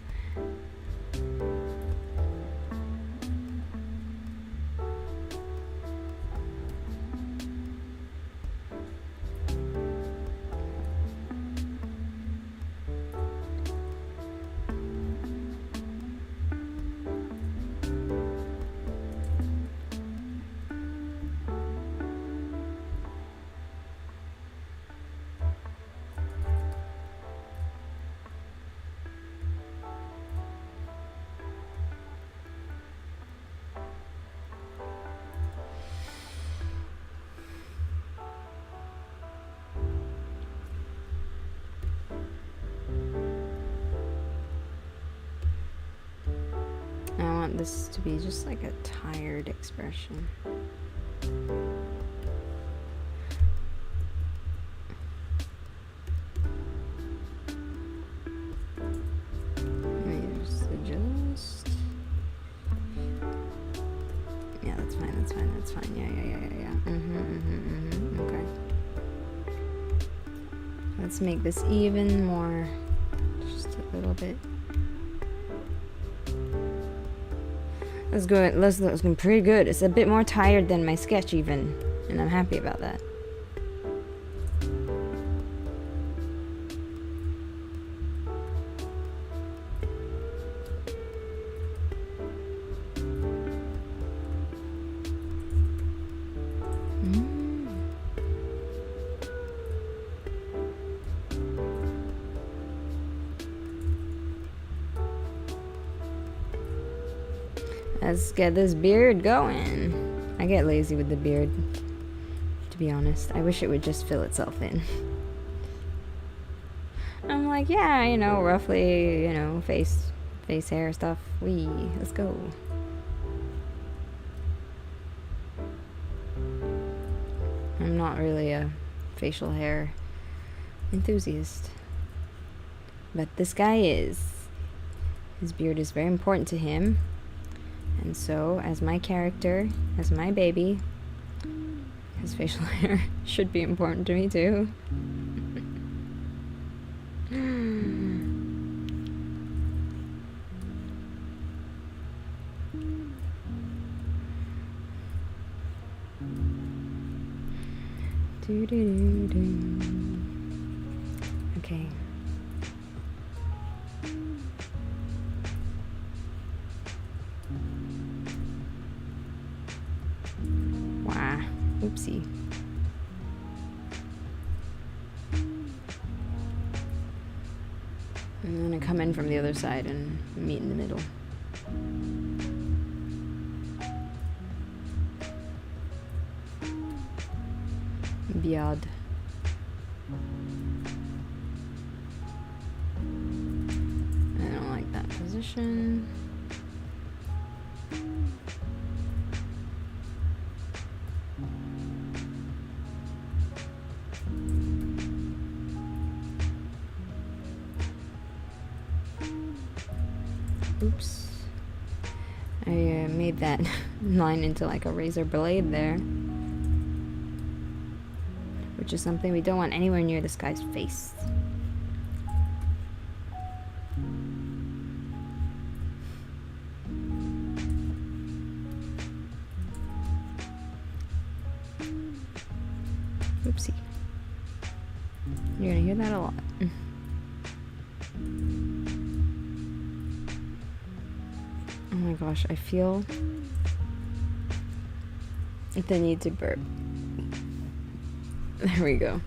want this to be just like a tired expression. Let me just adjust. Yeah, that's fine, that's fine, that's fine. Yeah. Okay. Let's make this even more, just a little bit. That's good. That's looking pretty good. It's a bit more tired than my sketch even, and I'm happy about that. Let's get this beard going. I get lazy with the beard, to be honest. I wish it would just fill itself in. I'm like, yeah, you know, roughly, you know, face hair stuff. Let's go. I'm not really a facial hair enthusiast, but this guy is. His beard is very important to him. And so, as my character, as my baby, his facial hair should be important to me too. Okay. Wow. Oopsie. I'm gonna come in from the other side and meet in the middle. Beard. I don't like that position. Oops. I made that line into like a razor blade there. Which is something we don't want anywhere near this guy's face. Oopsie. You're gonna hear that a lot. Oh my gosh, I feel the need to burp. There we go.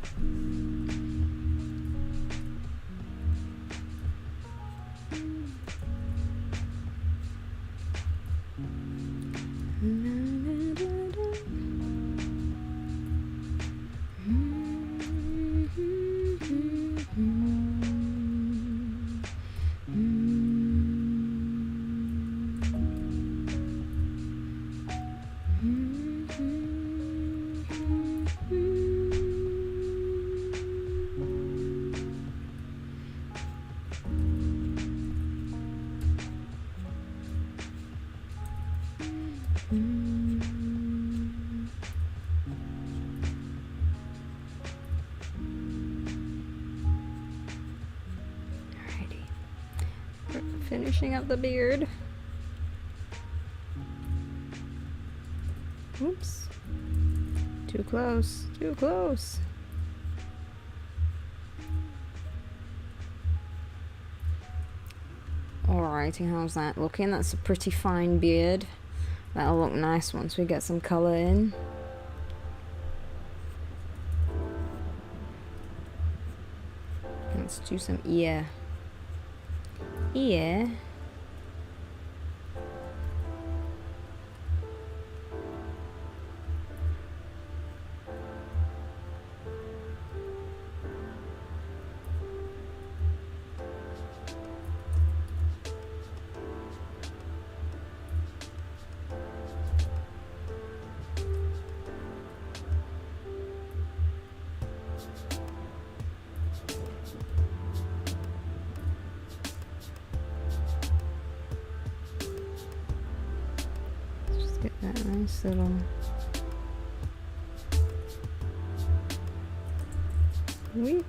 Finishing up the beard. Oops. Too close. Too close. Alrighty, how's that looking? That's a pretty fine beard. That'll look nice once we get some colour in. Let's do some ear. Ear. This little... Wait.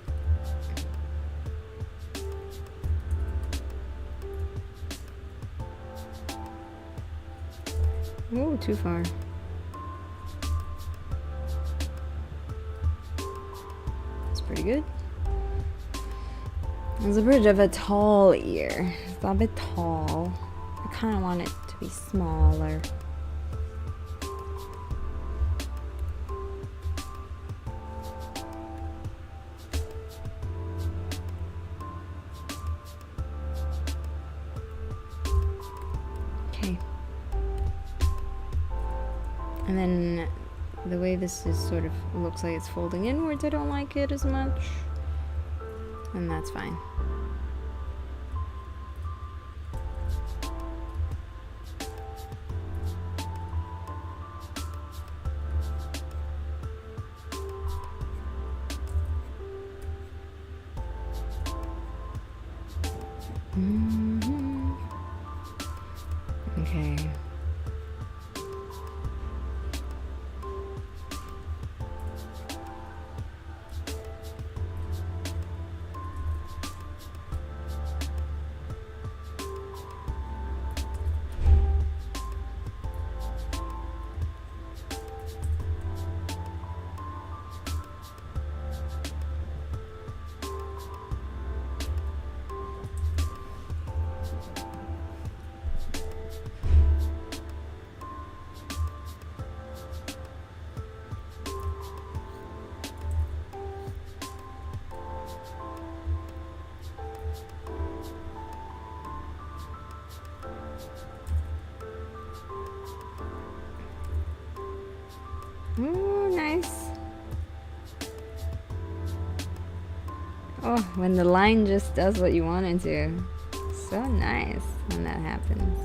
Oh, too far. That's pretty good. There's a bridge of a tall ear. It's a bit tall. I kind of want it to be smaller. Okay. And then the way this is sort of looks like it's folding inwards, I don't like it as much. And that's fine. Okay. Ooh, nice. Oh, when the line just does what you want it to. So nice when that happens.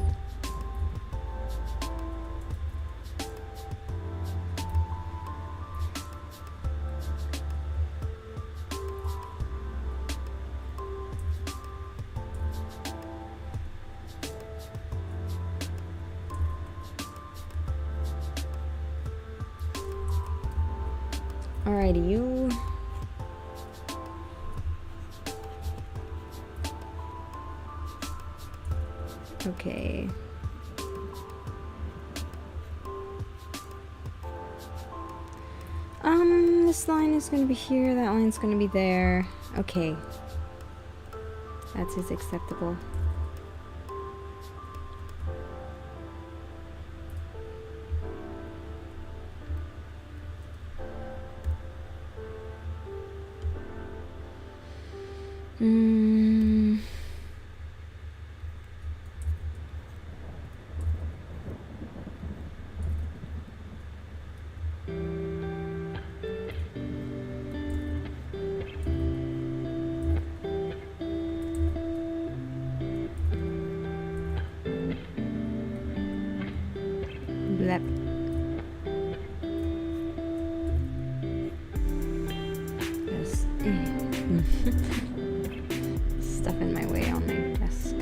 Alrighty, you. Okay. This line is gonna be here, that line's gonna be there. Okay. That is acceptable. Blep. There's stuff in my way on my desk.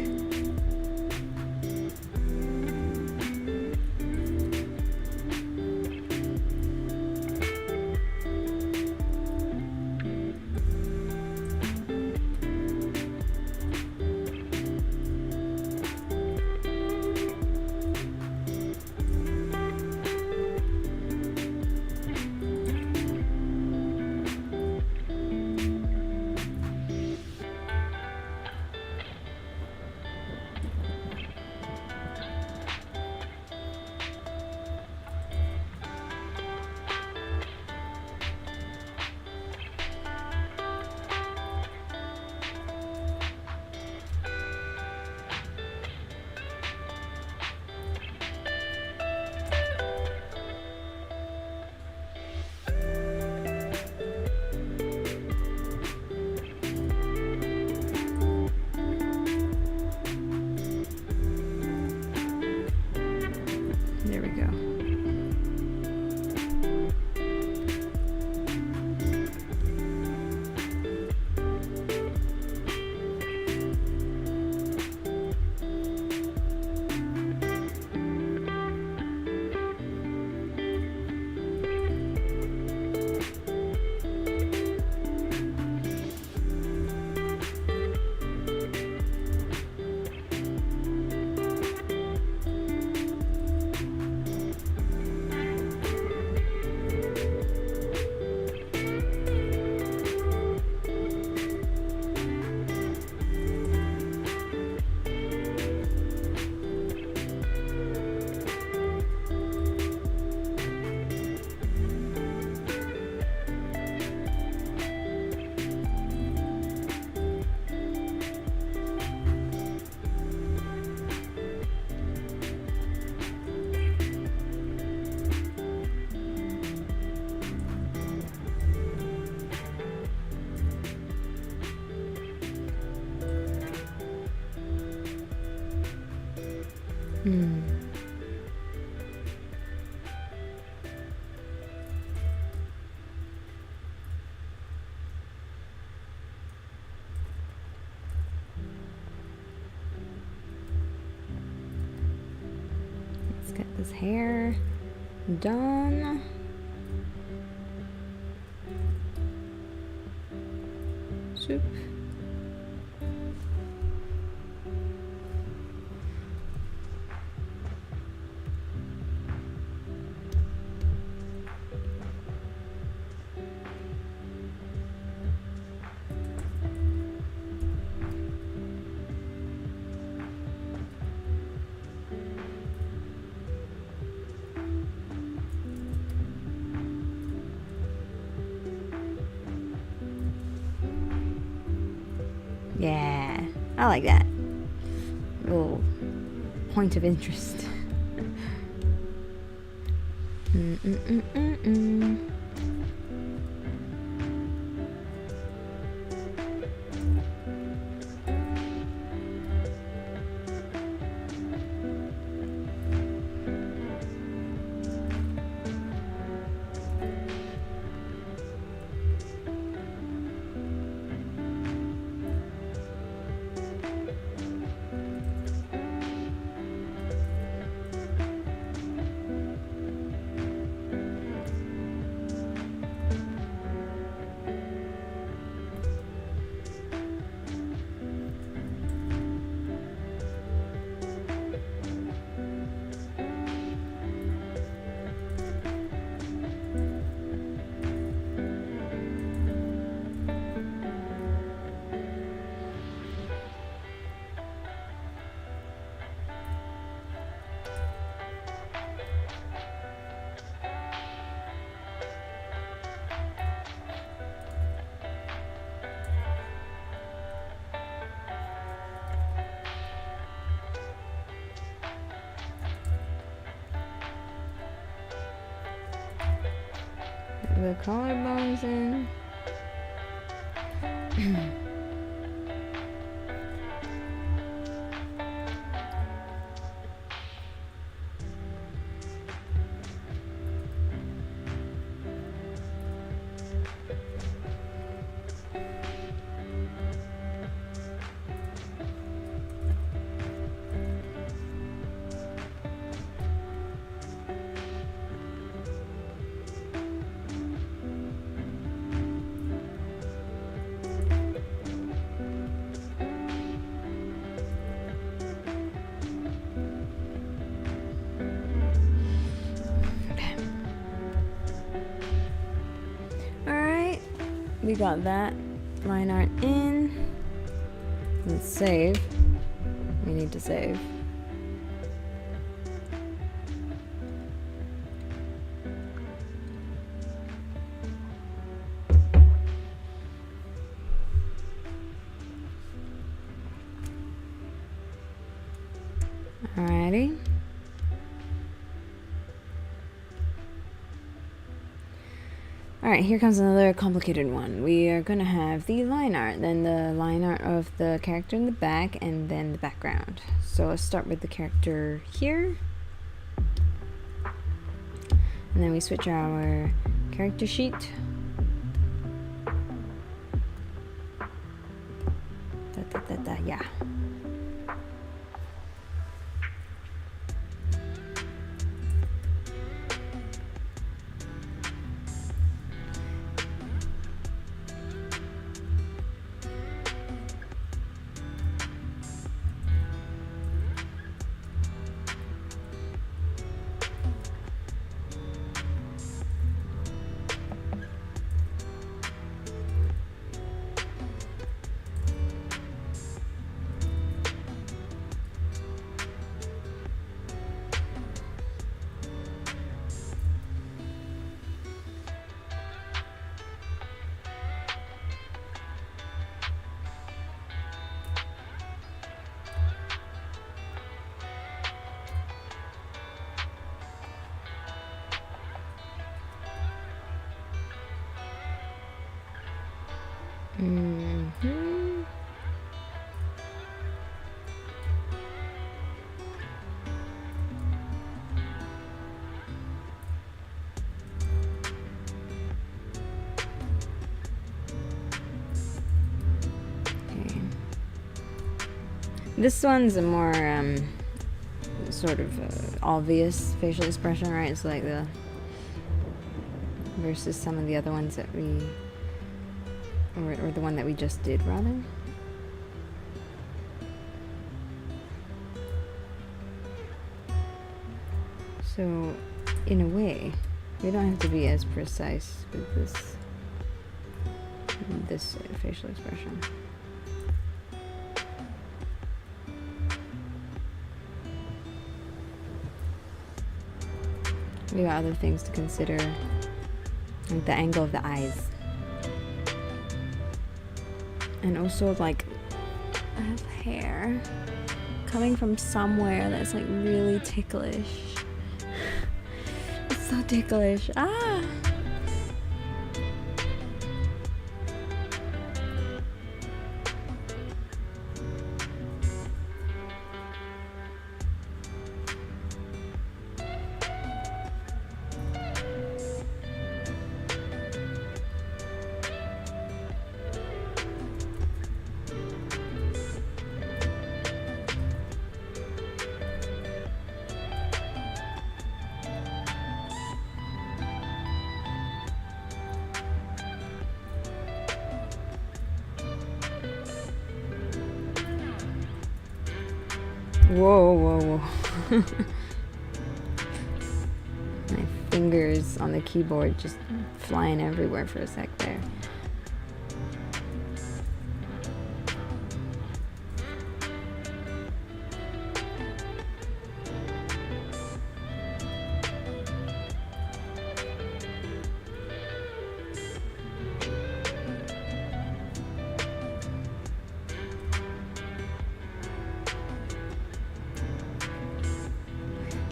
Hmm. Let's get this hair done. Soup. Yeah, I like that. Little point of interest. The collarbones in. We got that line art in. Let's save. We need to save. Alrighty. Alright, here comes another complicated one. We are going to have the line art, then the line art of the character in the back, and then the background. So let's start with the character here. And then we switch our character sheet. Yeah. This one's a more sort of obvious facial expression, right? It's like the versus some of the other ones that we or the one that we just did rather. So in a way, we don't have to be as precise with this facial expression. We got other things to consider, like the angle of the eyes. And also, like, I have hair coming from somewhere that's like really ticklish. It's so ticklish. Ah! Whoa, whoa, whoa. My fingers on the keyboard just flying everywhere for a sec there.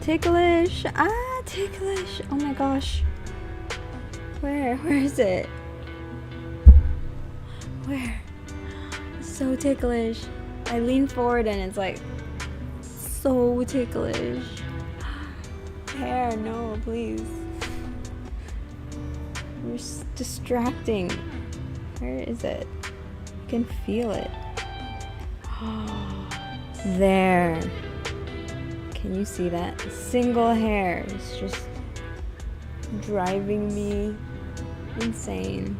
Ticklish! Ah, ticklish! Oh my gosh. Where is it? Where? It's so ticklish. I lean forward and it's like so ticklish. Hair, no, please. You're distracting. Where is it? You can feel it. There. Can you see that? A single hair is just driving me insane.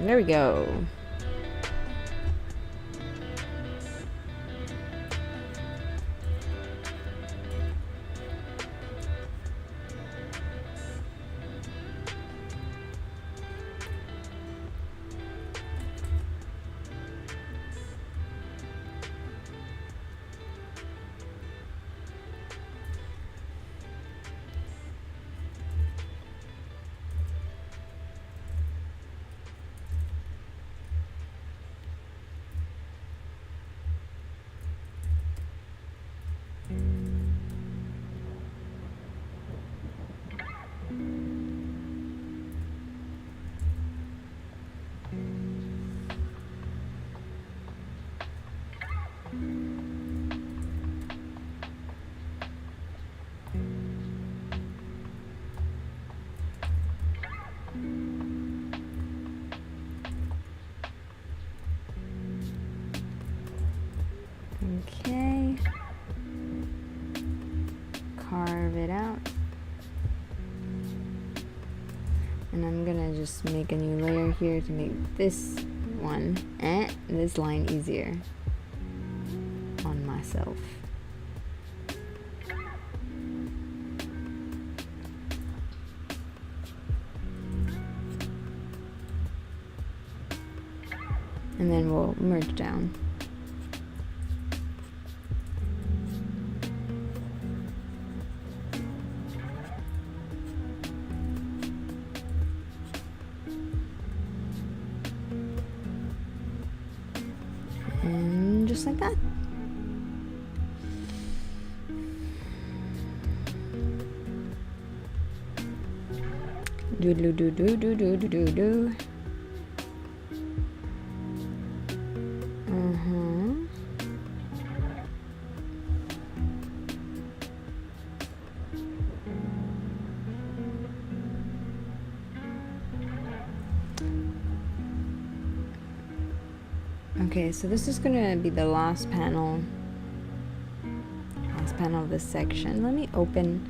There we go. Okay. Carve it out. And I'm gonna just make a new layer here to make this one. This line easier on myself. And then we'll merge down. And just like that. Do do do do do do do do do. Okay, so this is gonna be the last panel of this section. Let me open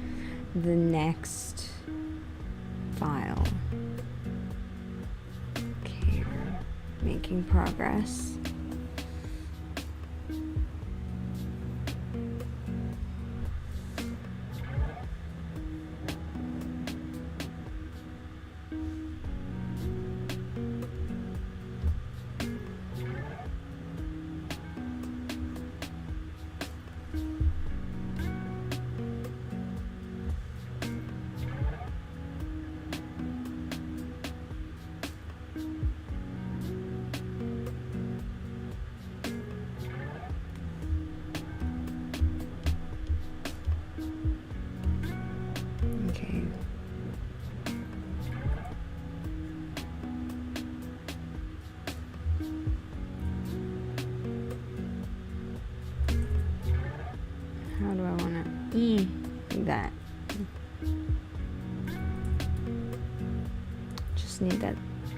the next file. Okay, we're making progress. Okay. How do I want to that? Just need that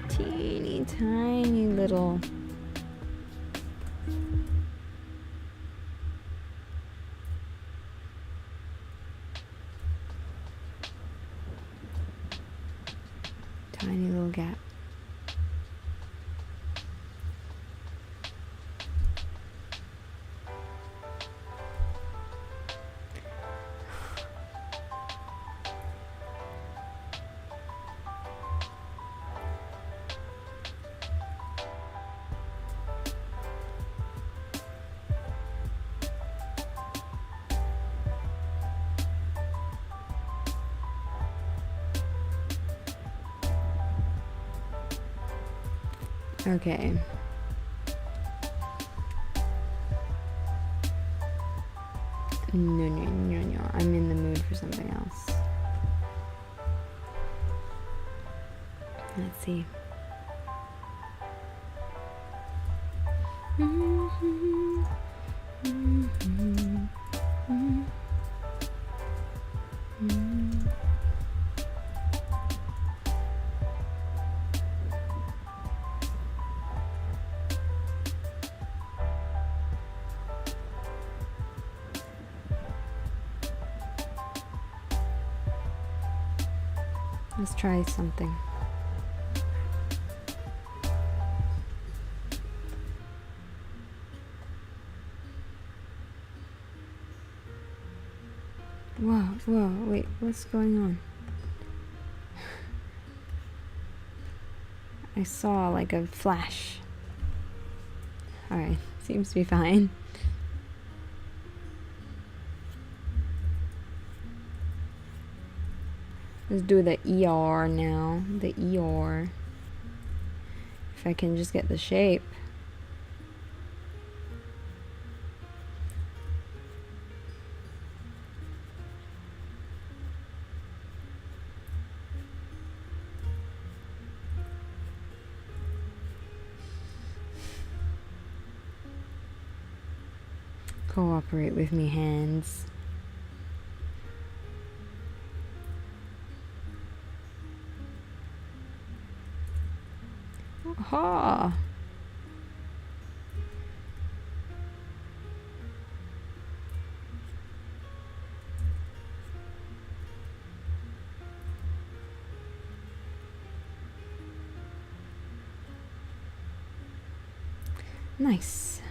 teeny tiny little gap. Okay. No. I'm in the mood for something else. Let's see. Let's try something. Whoa, wait, what's going on? I saw like a flash. Alright, seems to be fine. Let's do the ER now. The ER. If I can just get the shape. Cooperate with me, hands. Aha! Nice.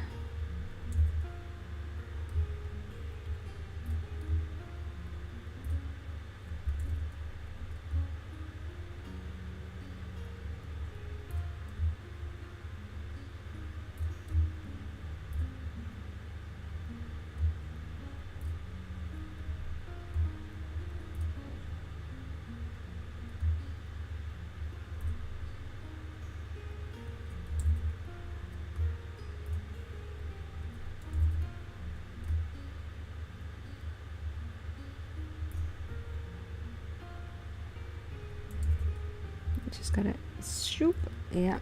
Just gotta shoop. Yeah.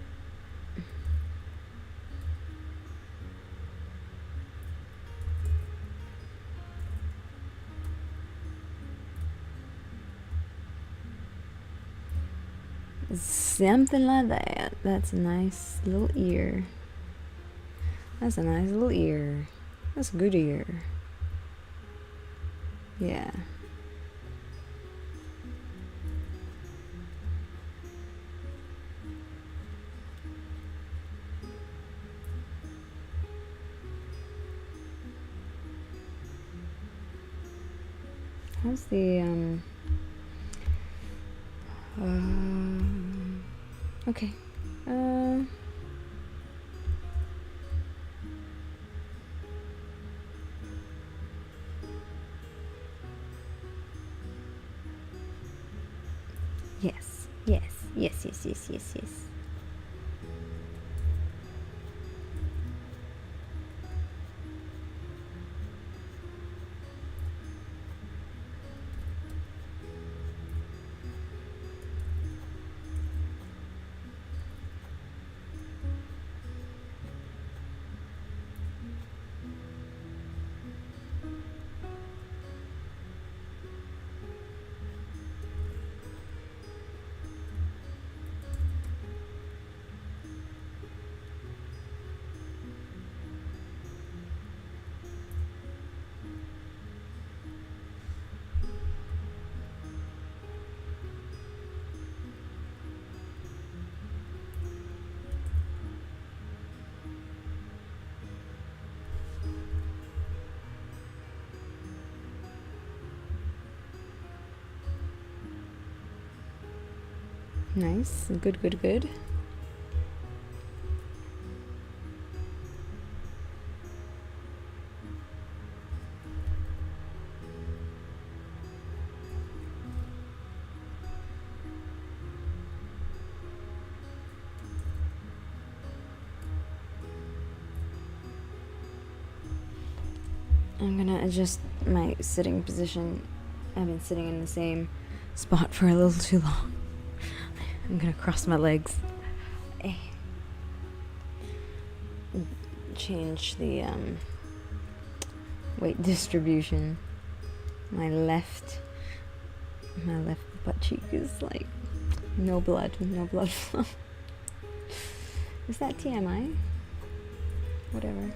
Something like that. That's a nice little ear. That's a nice little ear. That's a good ear. Yeah. How's the okay. Yes. Yes. Yes. Yes. Yes. Yes. Yes. Nice. Good, good, good. I'm gonna adjust my sitting position. I've been sitting in the same spot for a little too long. I'm gonna cross my legs. Change the weight distribution. My left butt cheek is like no blood flow. Is that TMI? Whatever.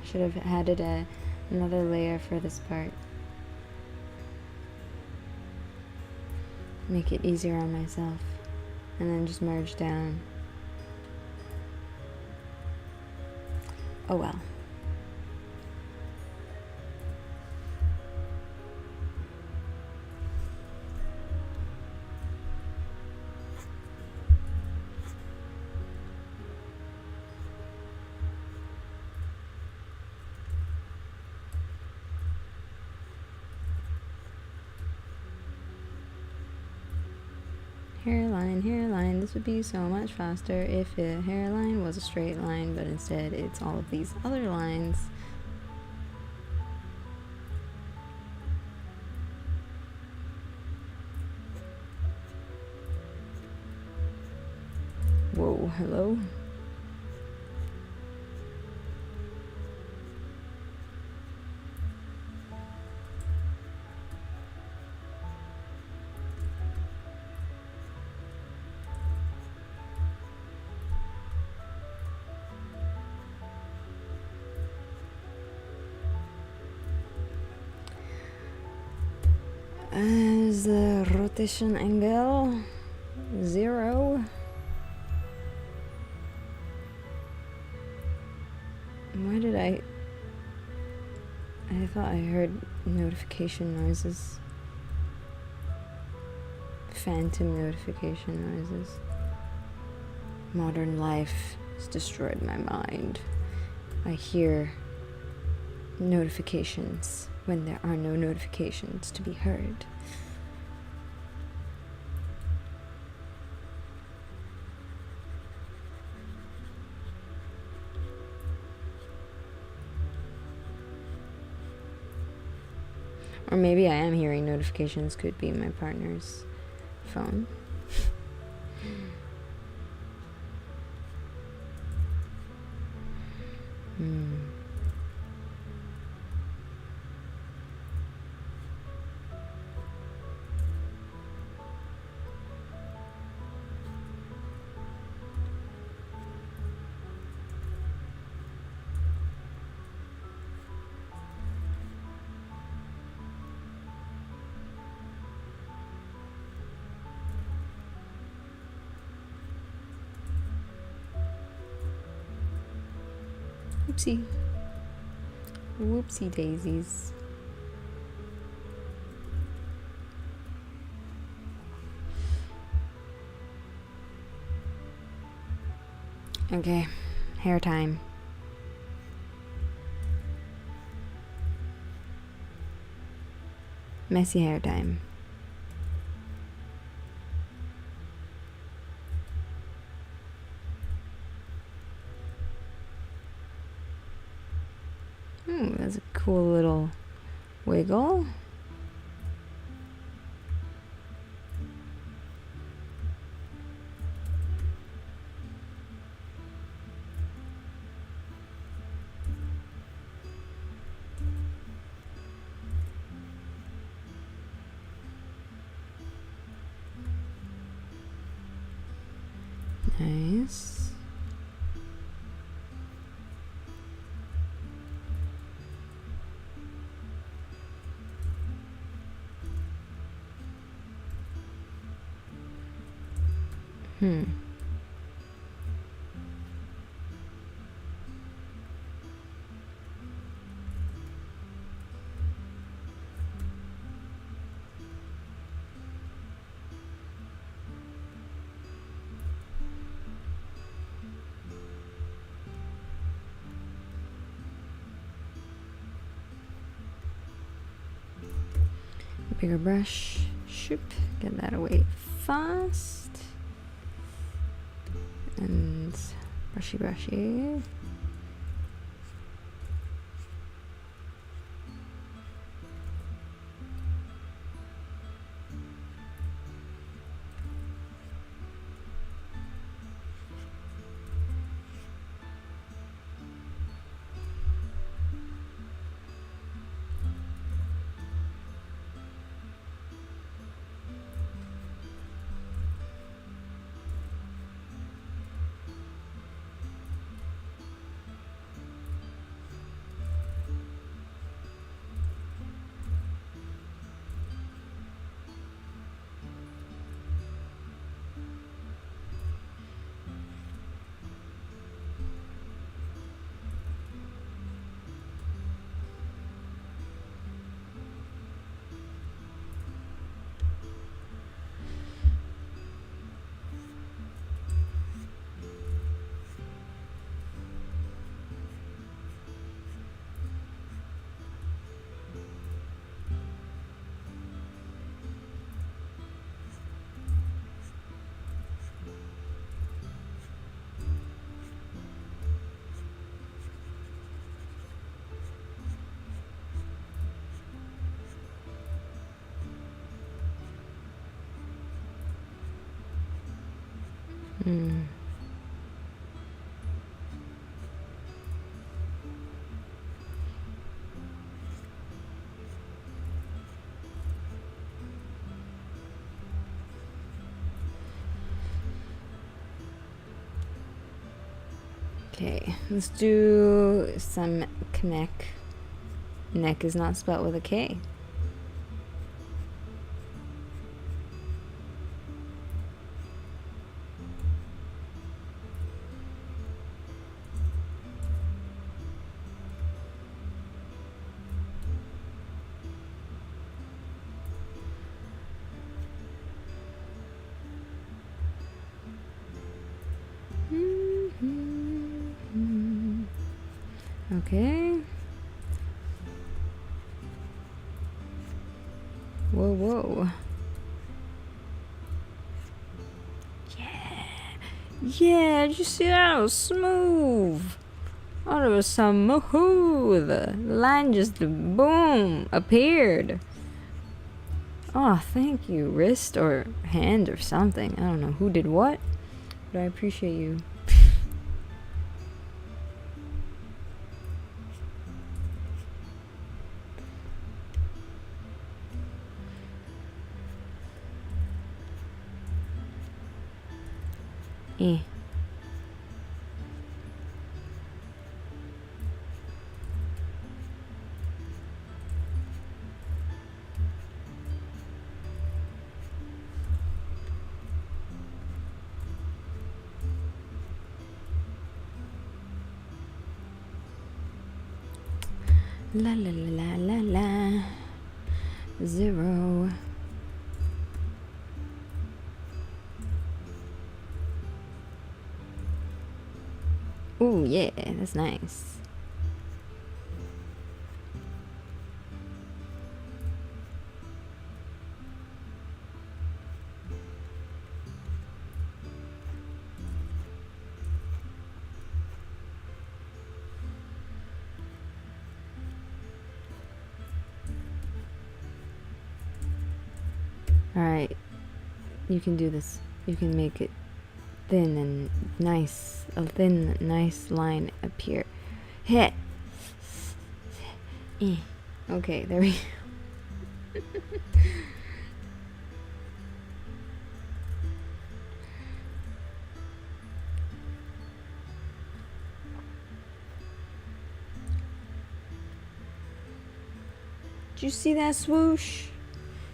Should have added another layer for this part. Make it easier on myself. And then just merge down. Oh well. Hairline, this would be so much faster if a hairline was a straight line, but instead it's all of these other lines. Whoa, hello? Is the rotation angle 0? Why did I thought I heard notification noises. Phantom notification noises. Modern life has destroyed my mind. I hear notifications when there are no notifications to be heard. Or maybe I am hearing notifications, could be my partner's phone. Oopsie. Whoopsie daisies. Okay, hair time. Messy hair time. Ooh, that's a cool little wiggle. Nice. Bigger brush, shoop, get that away fast, and brushy brushy. Okay, let's do some neck. Neck is not spelled with a K. Okay. Whoa, whoa. Yeah. Yeah, did you see that? It was smooth. Oh, it was smooth. The line just boom appeared. Oh, thank you, wrist or hand or something. I don't know who did what, but I appreciate you. Eh. La la la la la la. 0. Ooh, yeah, that's nice. Alright, you can do this. You can make it thin and nice. A thin, nice line appear. Hit. Okay, there we go. Did you see that swoosh?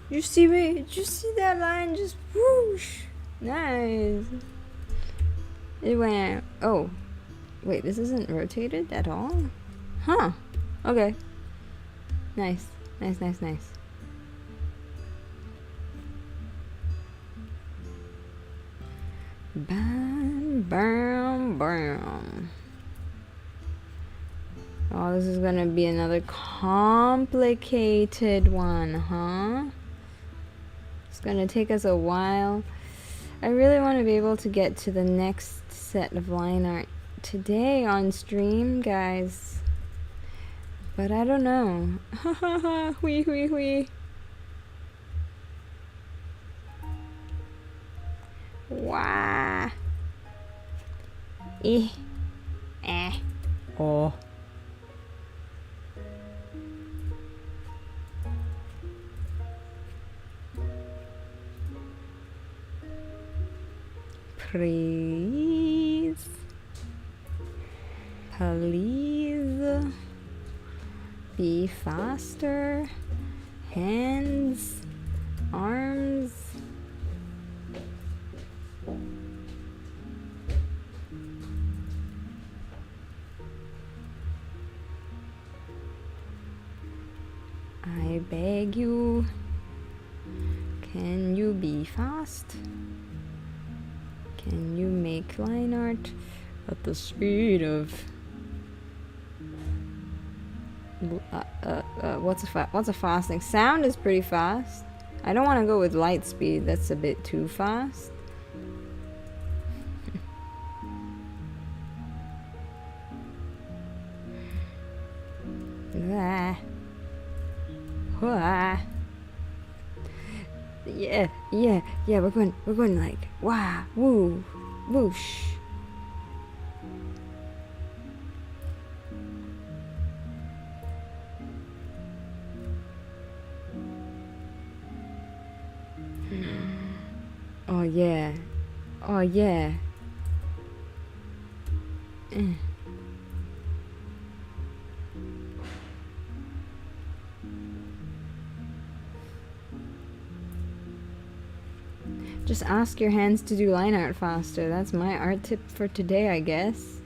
Did you see me? Did you see that line just whoosh? Nice. It went. Oh, wait, this isn't rotated at all? Huh. Okay. Nice. Nice, nice, nice. Bam, bam, bam. Oh, this is gonna be another complicated one, huh? It's gonna take us a while. I really want to be able to get to the next set of line art today on stream, guys. But I don't know. Ha ha ha, hui hui hui. Wah. Eh. Eh. Oh. Please. Please. Be faster. Hands. Arms. I beg you. Can you be fast? Can you make line art at the speed of what's a fast thing? Sound is pretty fast. I don't want to go with light speed. That's a bit too fast. Yeah, we're going like wah, woo, whoosh. Oh yeah. Oh yeah. Just ask your hands to do line art faster. That's my art tip for today, I guess.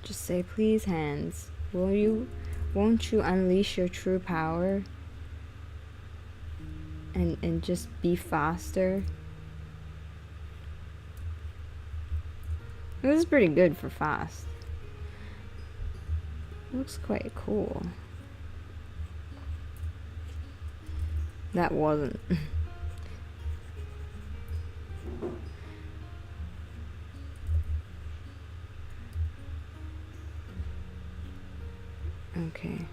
Just say, please, hands, won't you unleash your true power and just be faster? This is pretty good for fast. Looks quite cool. That wasn't. Okay.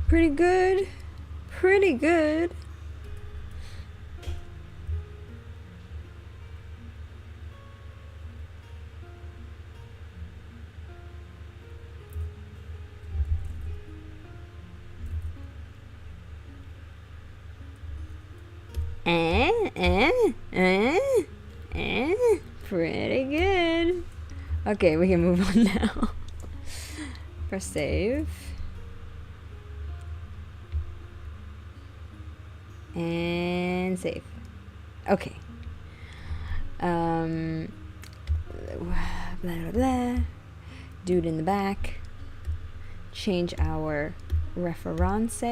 Pretty good. Pretty good. Pretty good. Okay, we can move on now. Press save. And save. Okay. Blah blah blah. Dude in the back. Change our reference.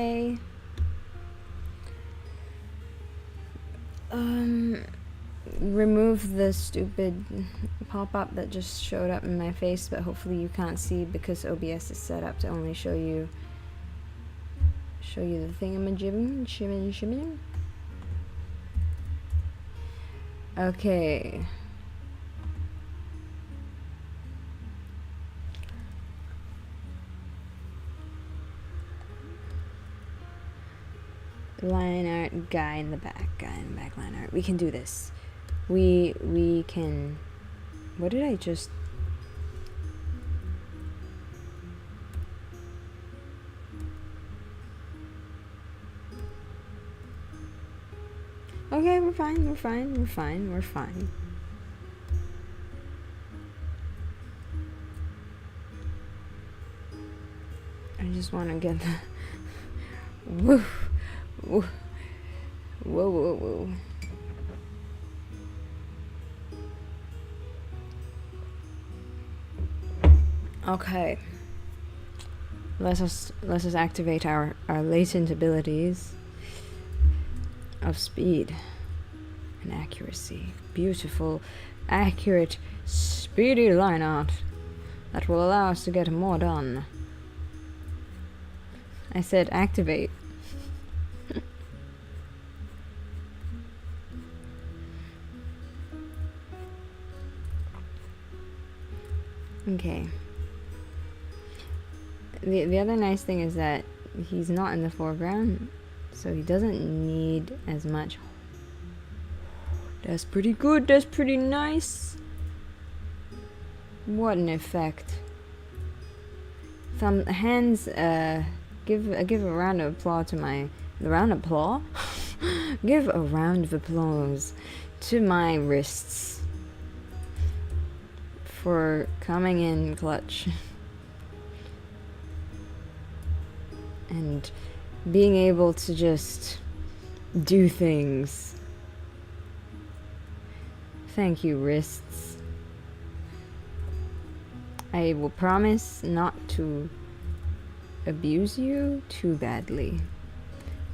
Remove the stupid pop-up that just showed up in my face, but hopefully you can't see because OBS is set up to only show you the thingamajig. Okay. Line art, guy in the back line art. We can do this. We can. What did I just? Okay, we're fine. I just want to get the woo. Whoa. Okay. Let us activate our latent abilities of speed and accuracy. Beautiful, accurate, speedy line art that will allow us to get more done. I said activate. Okay. The other nice thing is that he's not in the foreground, so he doesn't need as much. That's pretty good. That's pretty nice. What an effect. Hands. Give a round of applause to my Give a round of applause to my wrists for coming in clutch and being able to just do things. Thank you, wrists. I will promise not to abuse you too badly.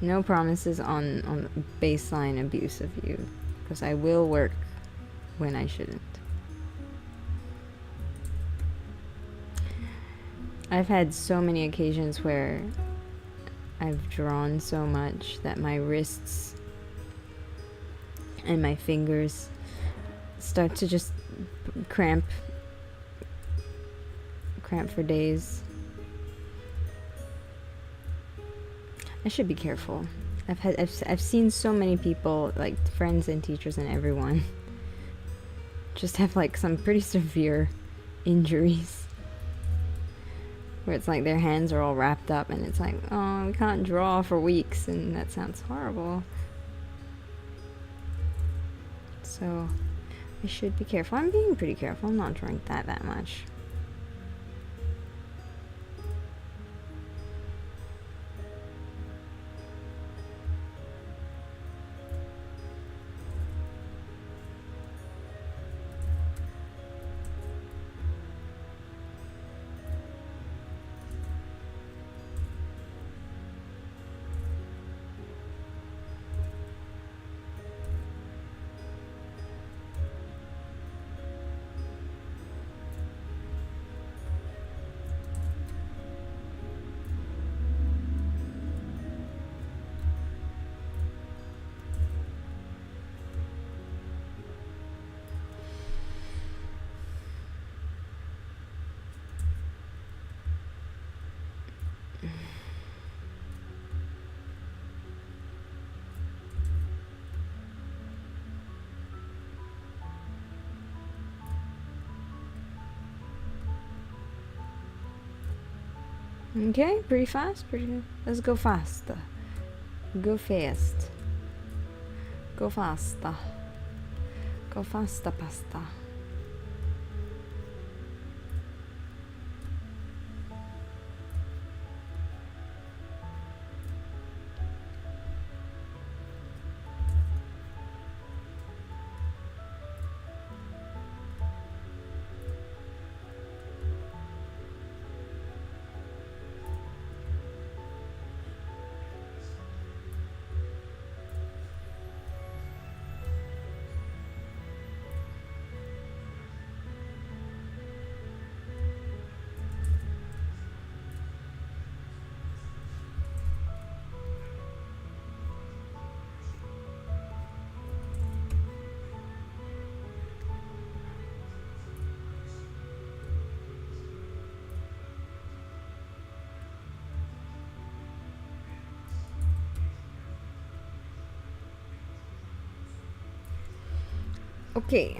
No promises on baseline abuse of you, because I will work when I shouldn't. I've had so many occasions where I've drawn so much that my wrists and my fingers start to just cramp for days. I should be careful. I've seen so many people, like friends and teachers and everyone, just have like some pretty severe injuries where it's like their hands are all wrapped up and it's like, oh, we can't draw for weeks, and that sounds horrible. So I should be careful. I'm being pretty careful. I'm not drawing that much. Okay, pretty fast, pretty good. Let's go faster. Go fast. Go faster. Go faster, pasta. Okay.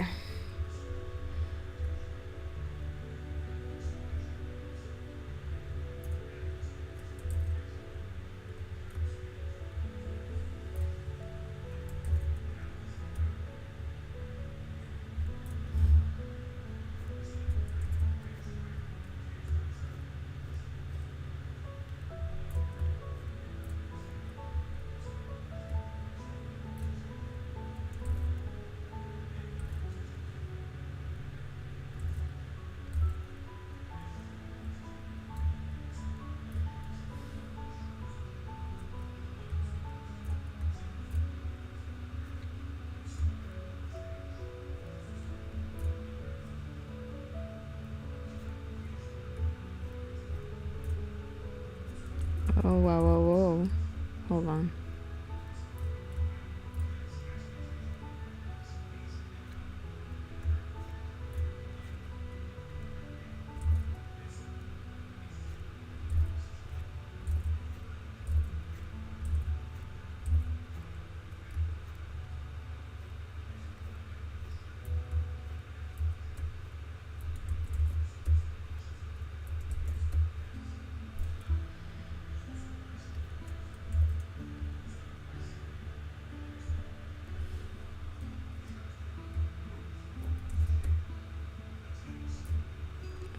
Oh, whoa, whoa, whoa. Hold on.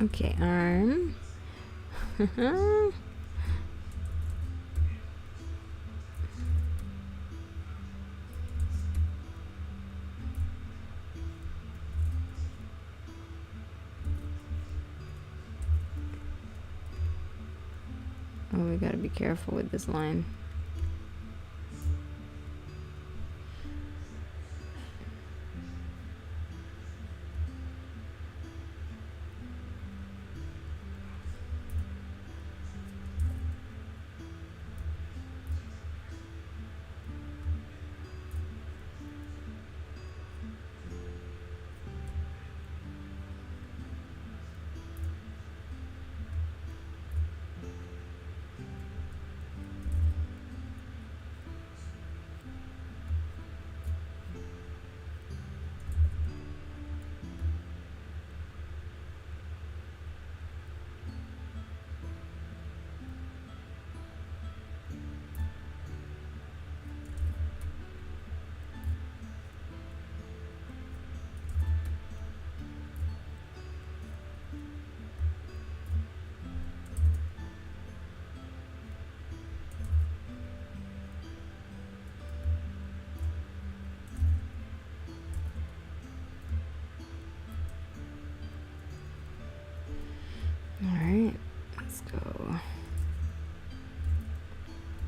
Okay, arm. Oh, we gotta be careful with this line.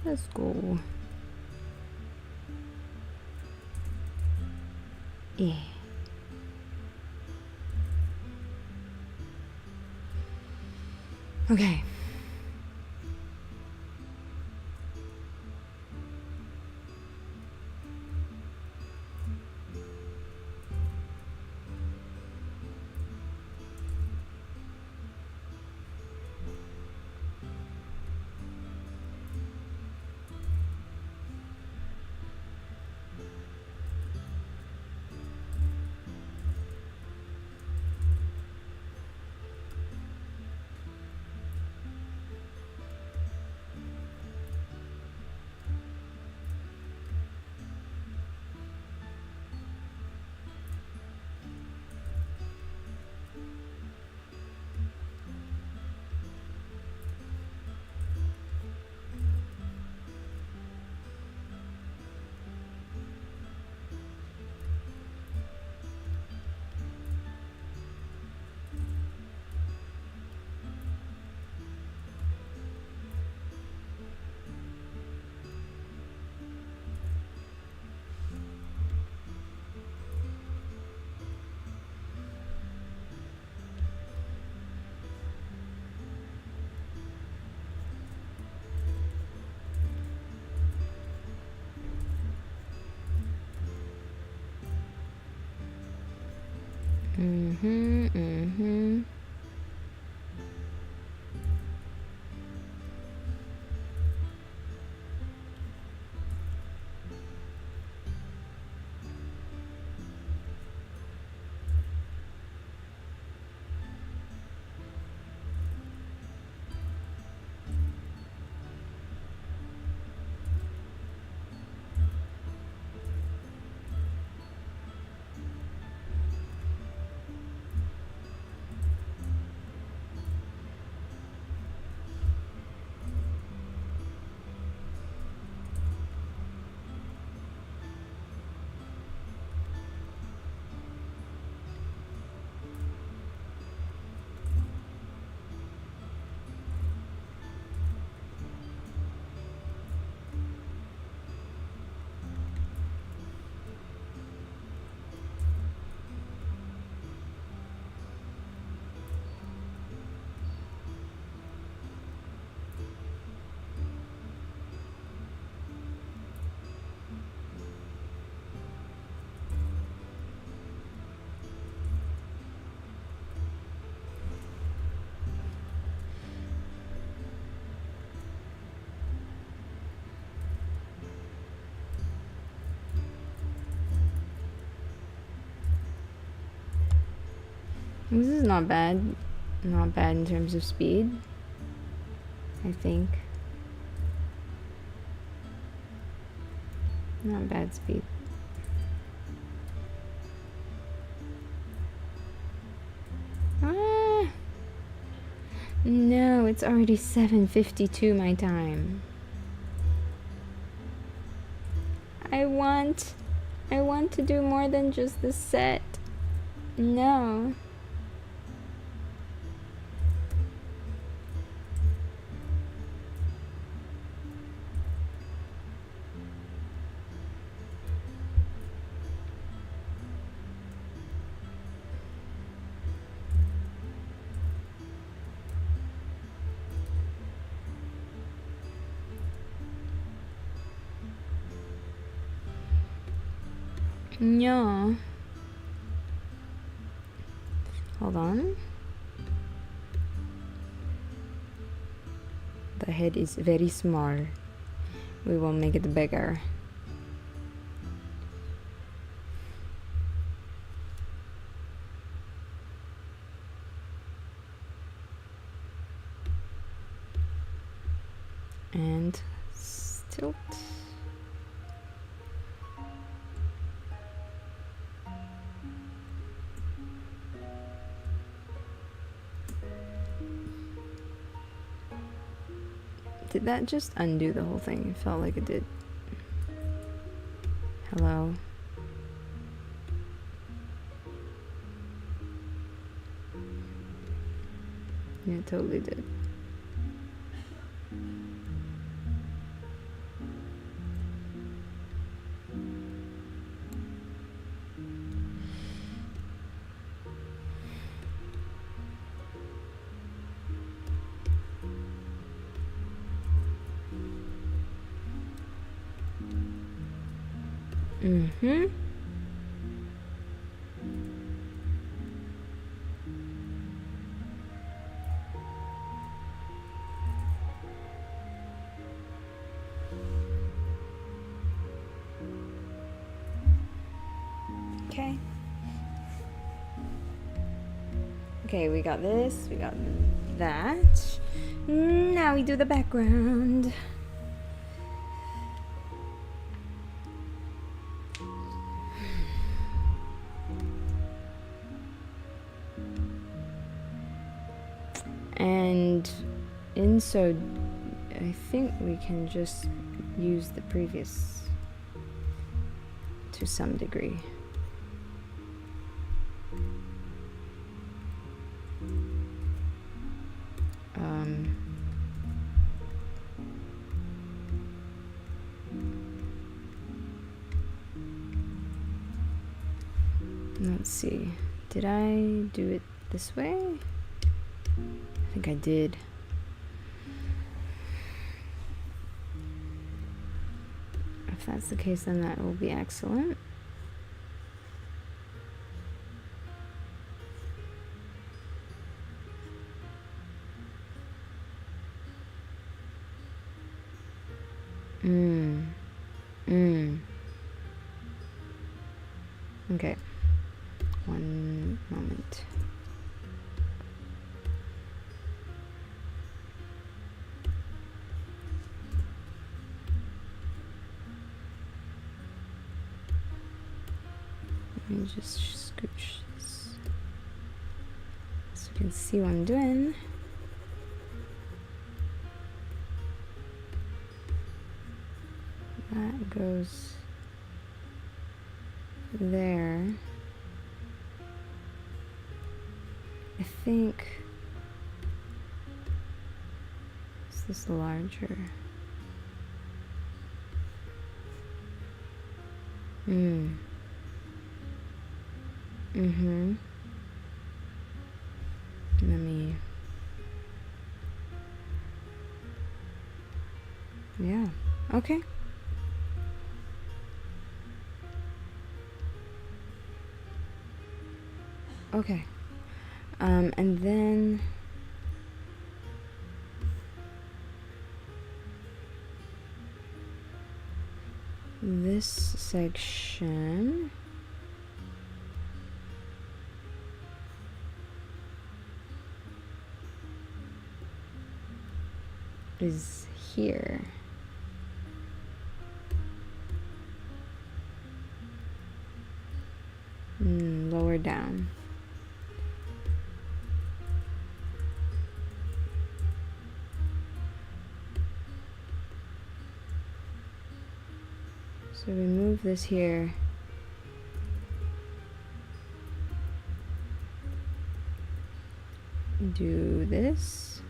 Let's go. Yeah. Okay. Mm-hmm. This is not bad. Not bad in terms of speed, I think. Not bad speed. Ah! No, it's already 7:52 my time. I want to do more than just the set. No. No. Hold on. The head is very small. We will make it bigger. And tilt. Did that just undo the whole thing? It felt like it did. Hello? Yeah, it totally did. Mm-hmm. Okay. Okay, we got this, we got that. Now we do the background. And so I think we can just use the previous to some degree. Let's see. Did I do it this way? I think I did. If that's the case, then that will be excellent. Okay. One moment. Let me just scooch this so you can see what I'm doing. That goes there. I think, is this larger? Let me, yeah, okay. Okay. And then this section is here. Lower down. So we move this here. Do this.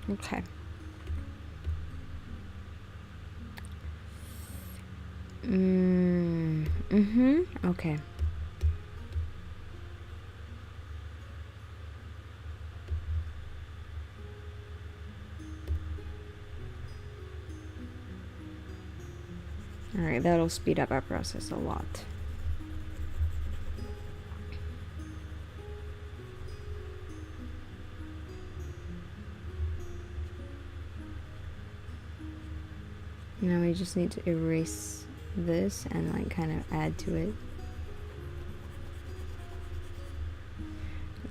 Okay. Okay. All right, that'll speed up our process a lot. Now we just need to erase this and like kind of add to it.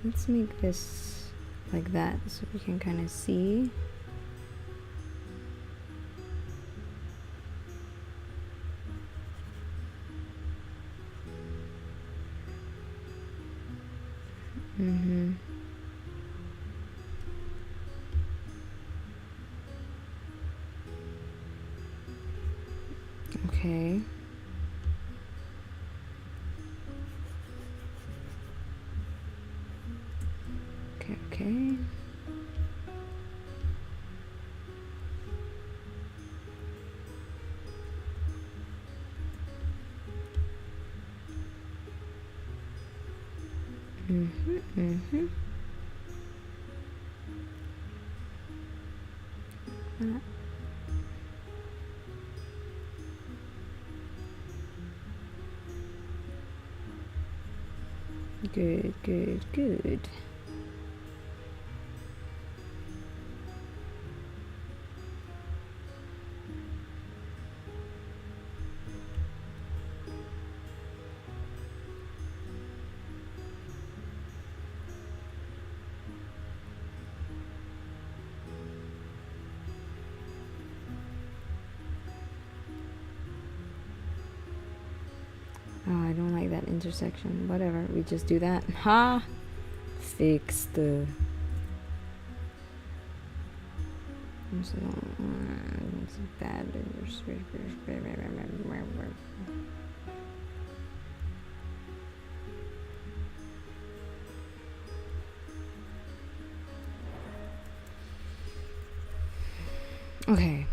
Let's make this like that so we can kind of see. Okay. Okay. Good, good, good. Oh, I don't like that intersection. Whatever, we just do that. Ha! Fixed. It's bad. Okay.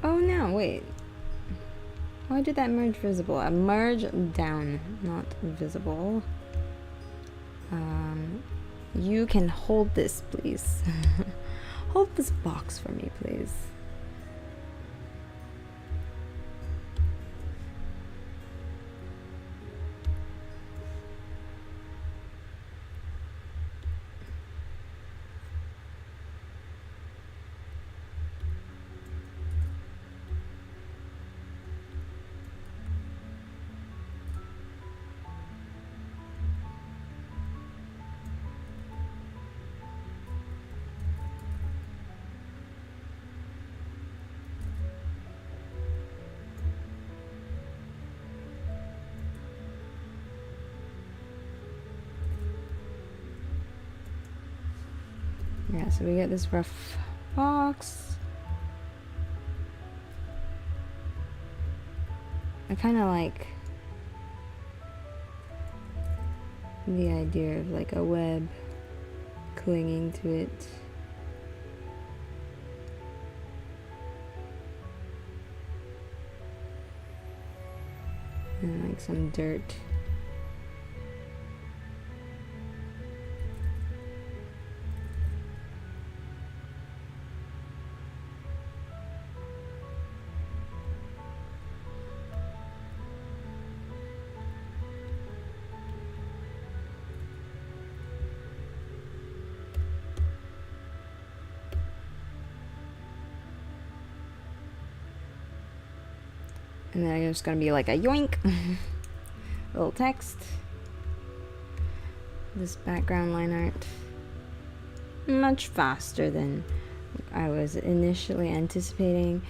Oh no, wait. Why did that merge visible? A merge down, not visible. You can hold this, please. Hold this box for me, please. Yeah, so we get this rough box. I kind of like the idea of like a web clinging to it. And like some dirt. And then it's gonna be like a yoink. Little text. This background line art. Much faster than I was initially anticipating.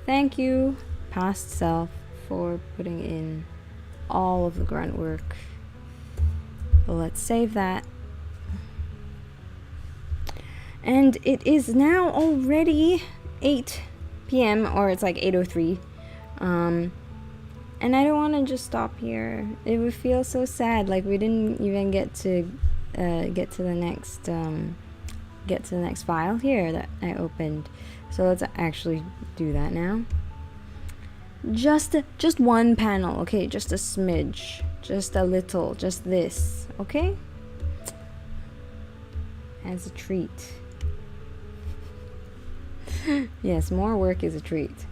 Thank you, past self, for putting in all of the grunt work. But let's save that. And it is now already 8 p.m. or it's like 8:03. And I don't want to just stop here. It would feel so sad, like we didn't even get to the next file here that I opened. So let's actually do that now. Just one panel, okay? Just a smidge, just a little, just this, okay? As a treat. Yes, more work is a treat.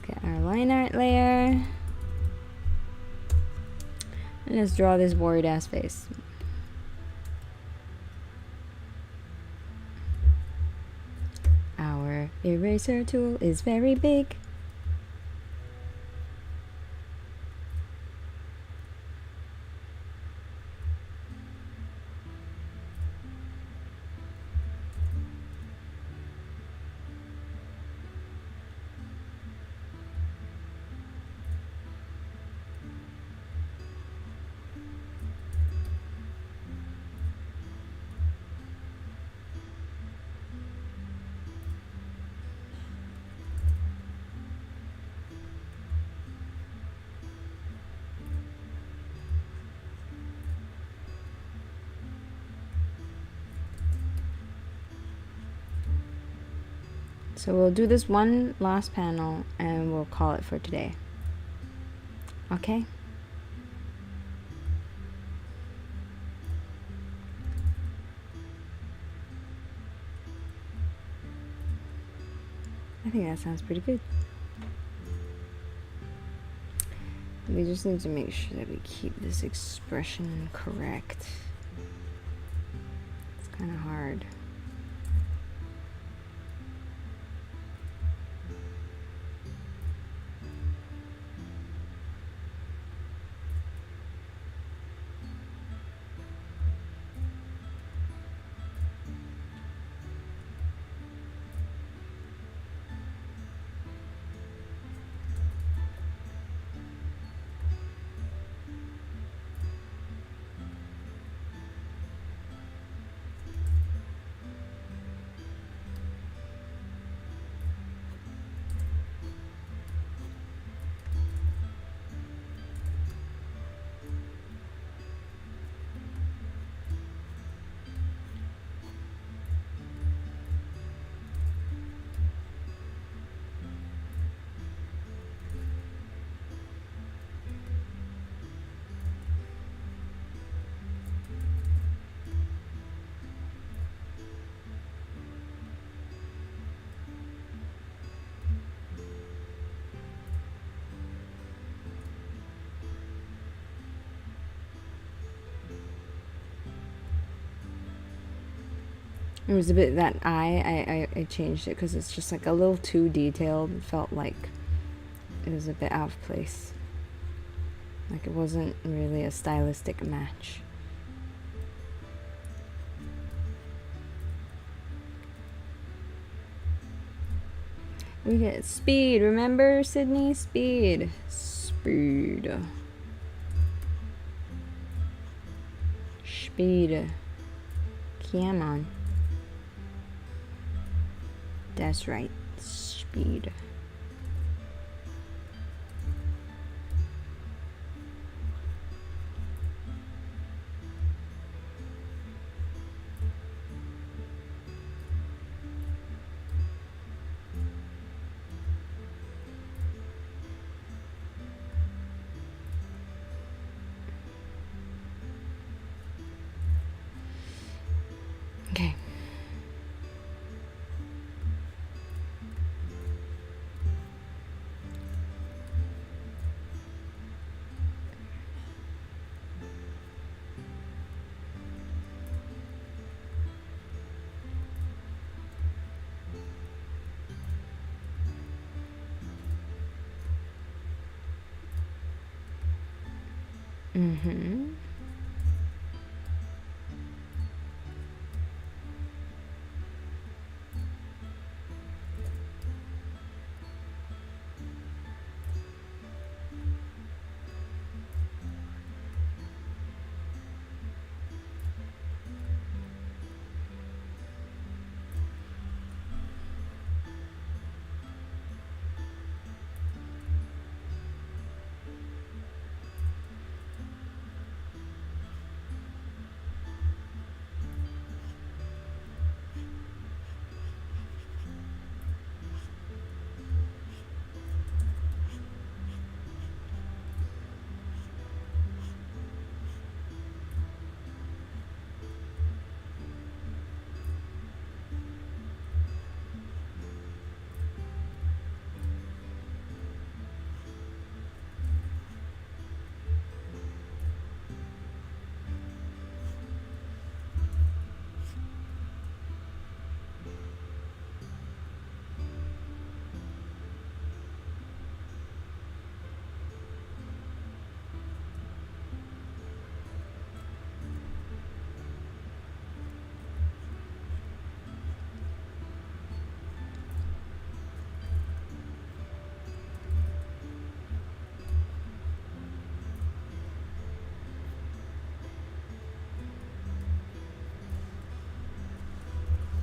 Get our line art layer. And let's draw this worried ass face. Our eraser tool is very big. So we'll do this one last panel and we'll call it for today. Okay? I think that sounds pretty good. We just need to make sure that we keep this expression correct. It's kind of hard. It was a bit that I changed it because it's just like a little too detailed. It felt like it was a bit out of place. Like it wasn't really a stylistic match. We get speed, remember, Sydney? Speed. Speed. Speed. Come on. That's right. Speed. Okay. Mm-hmm.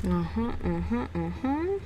Uh-huh.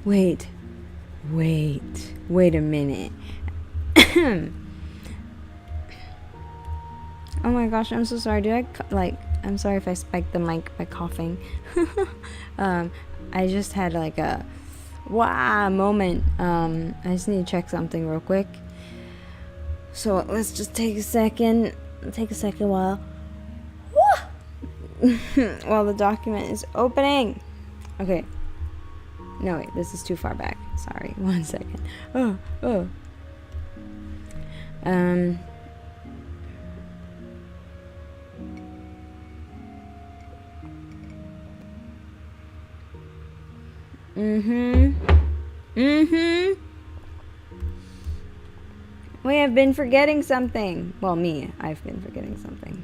Wait a minute. Oh my gosh, I'm so sorry. I'm sorry if I spiked the mic by coughing. I just had like a wow moment. I just need to check something real quick. So let's just take a second while while the document is opening. Okay. No, wait, this is too far back. Sorry, 1 second. Wait, I've been forgetting something. Well, I've been forgetting something.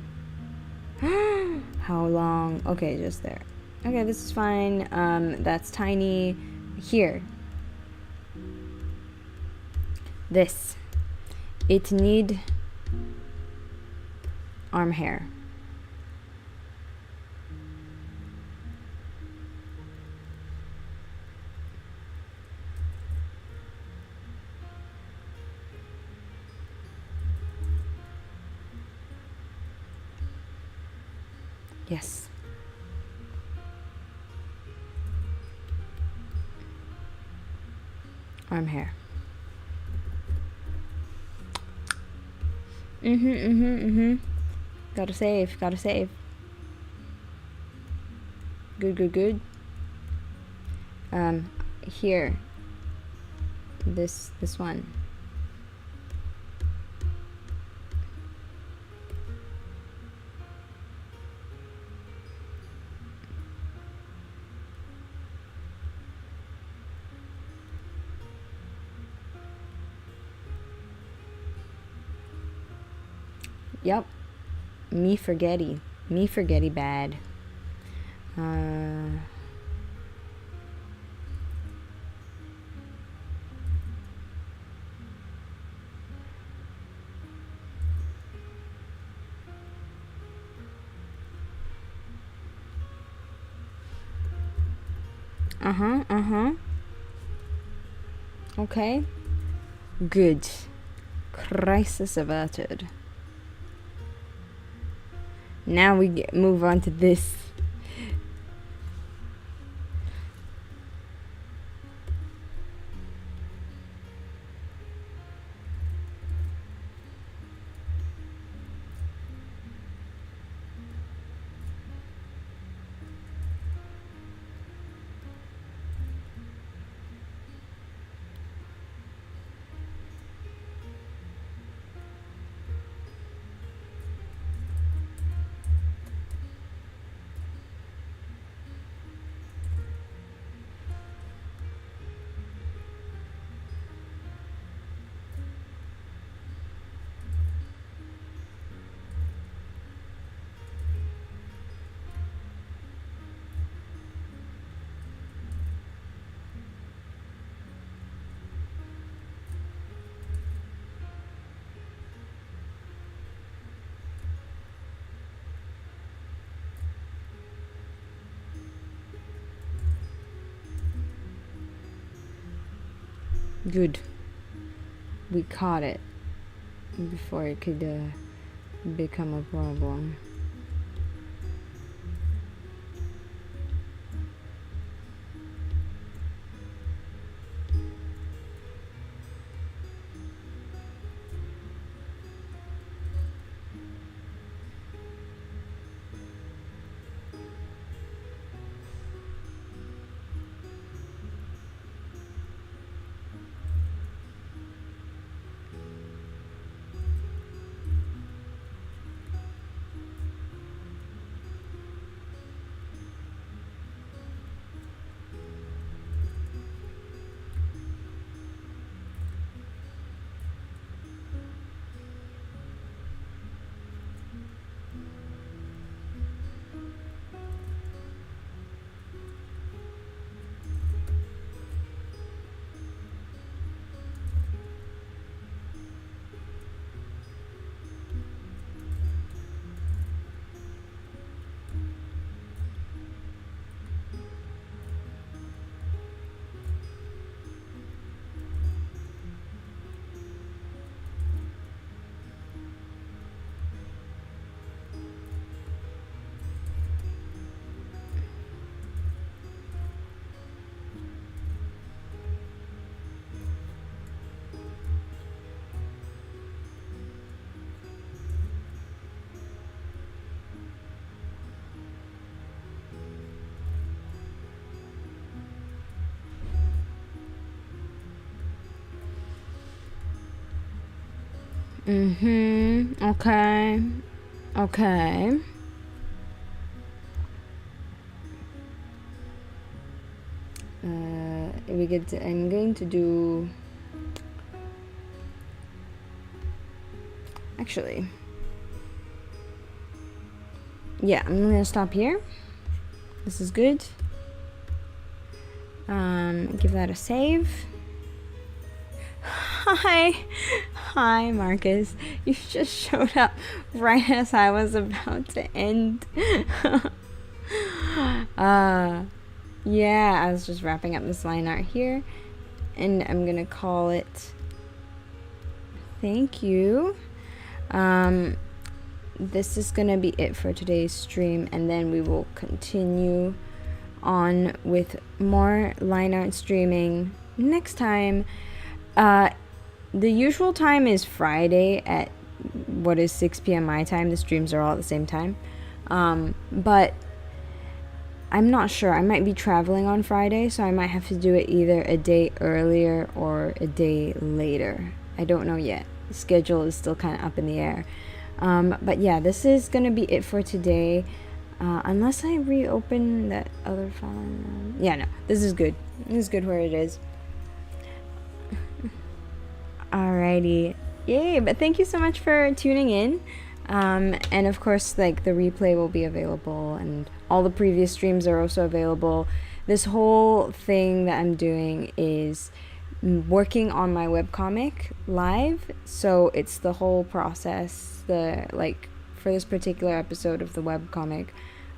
How long? Okay, just there. Okay, this is fine. That's tiny. Here. This. It need arm hair. Yes. Arm hair. Gotta save. Good. Here. This one. Yep. Me forgetty bad. Okay. Good. Crisis averted. Now we move on to this. Good. We caught it before it could become a problem. Okay. Okay. We get to, I'm going to do... Actually... Yeah, I'm gonna stop here. This is good. Give that a save. Hi, Marcus. You just showed up right as I was about to end. Yeah, I was just wrapping up this line art here, and I'm gonna call it thank you. This is gonna be it for today's stream, and then we will continue on with more line art streaming next time. The usual time is Friday at what is 6 p.m. my time. The streams are all at the same time, but I'm not sure. I might be traveling on Friday, so I might have to do it either a day earlier or a day later. I don't know yet. The schedule is still kind of up in the air. But yeah, this is gonna be it for today. Unless I reopen that other file. Yeah, no, this is good. This is good where it is. Alrighty. Yay, but thank you so much for tuning in. And of course, like, the replay will be available, and all the previous streams are also available. This whole thing that I'm doing is working on my webcomic live, so it's the whole process. Like, for this particular episode of the webcomic,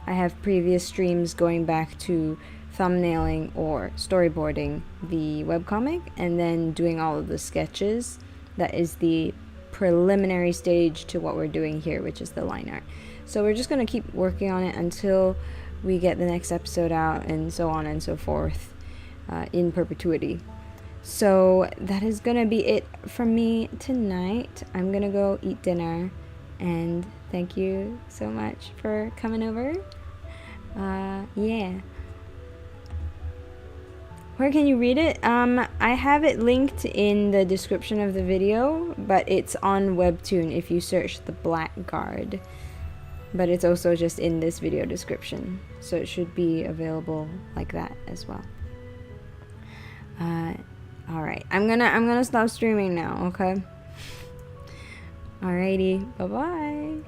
I have previous streams going back to thumbnailing or storyboarding the webcomic, and then doing all of the sketches. That is the preliminary stage to what we're doing here, which is the line art. So we're just going to keep working on it until we get the next episode out, and so on and so forth, in perpetuity. So that is going to be it from me tonight. I'm going to go eat dinner, and thank you so much for coming over. Yeah. Where can you read it? I have it linked in the description of the video, but it's on Webtoon if you search The Blackguard. But it's also just in this video description, so it should be available like that as well. Alright, I'm gonna stop streaming now, okay? Alrighty, bye-bye.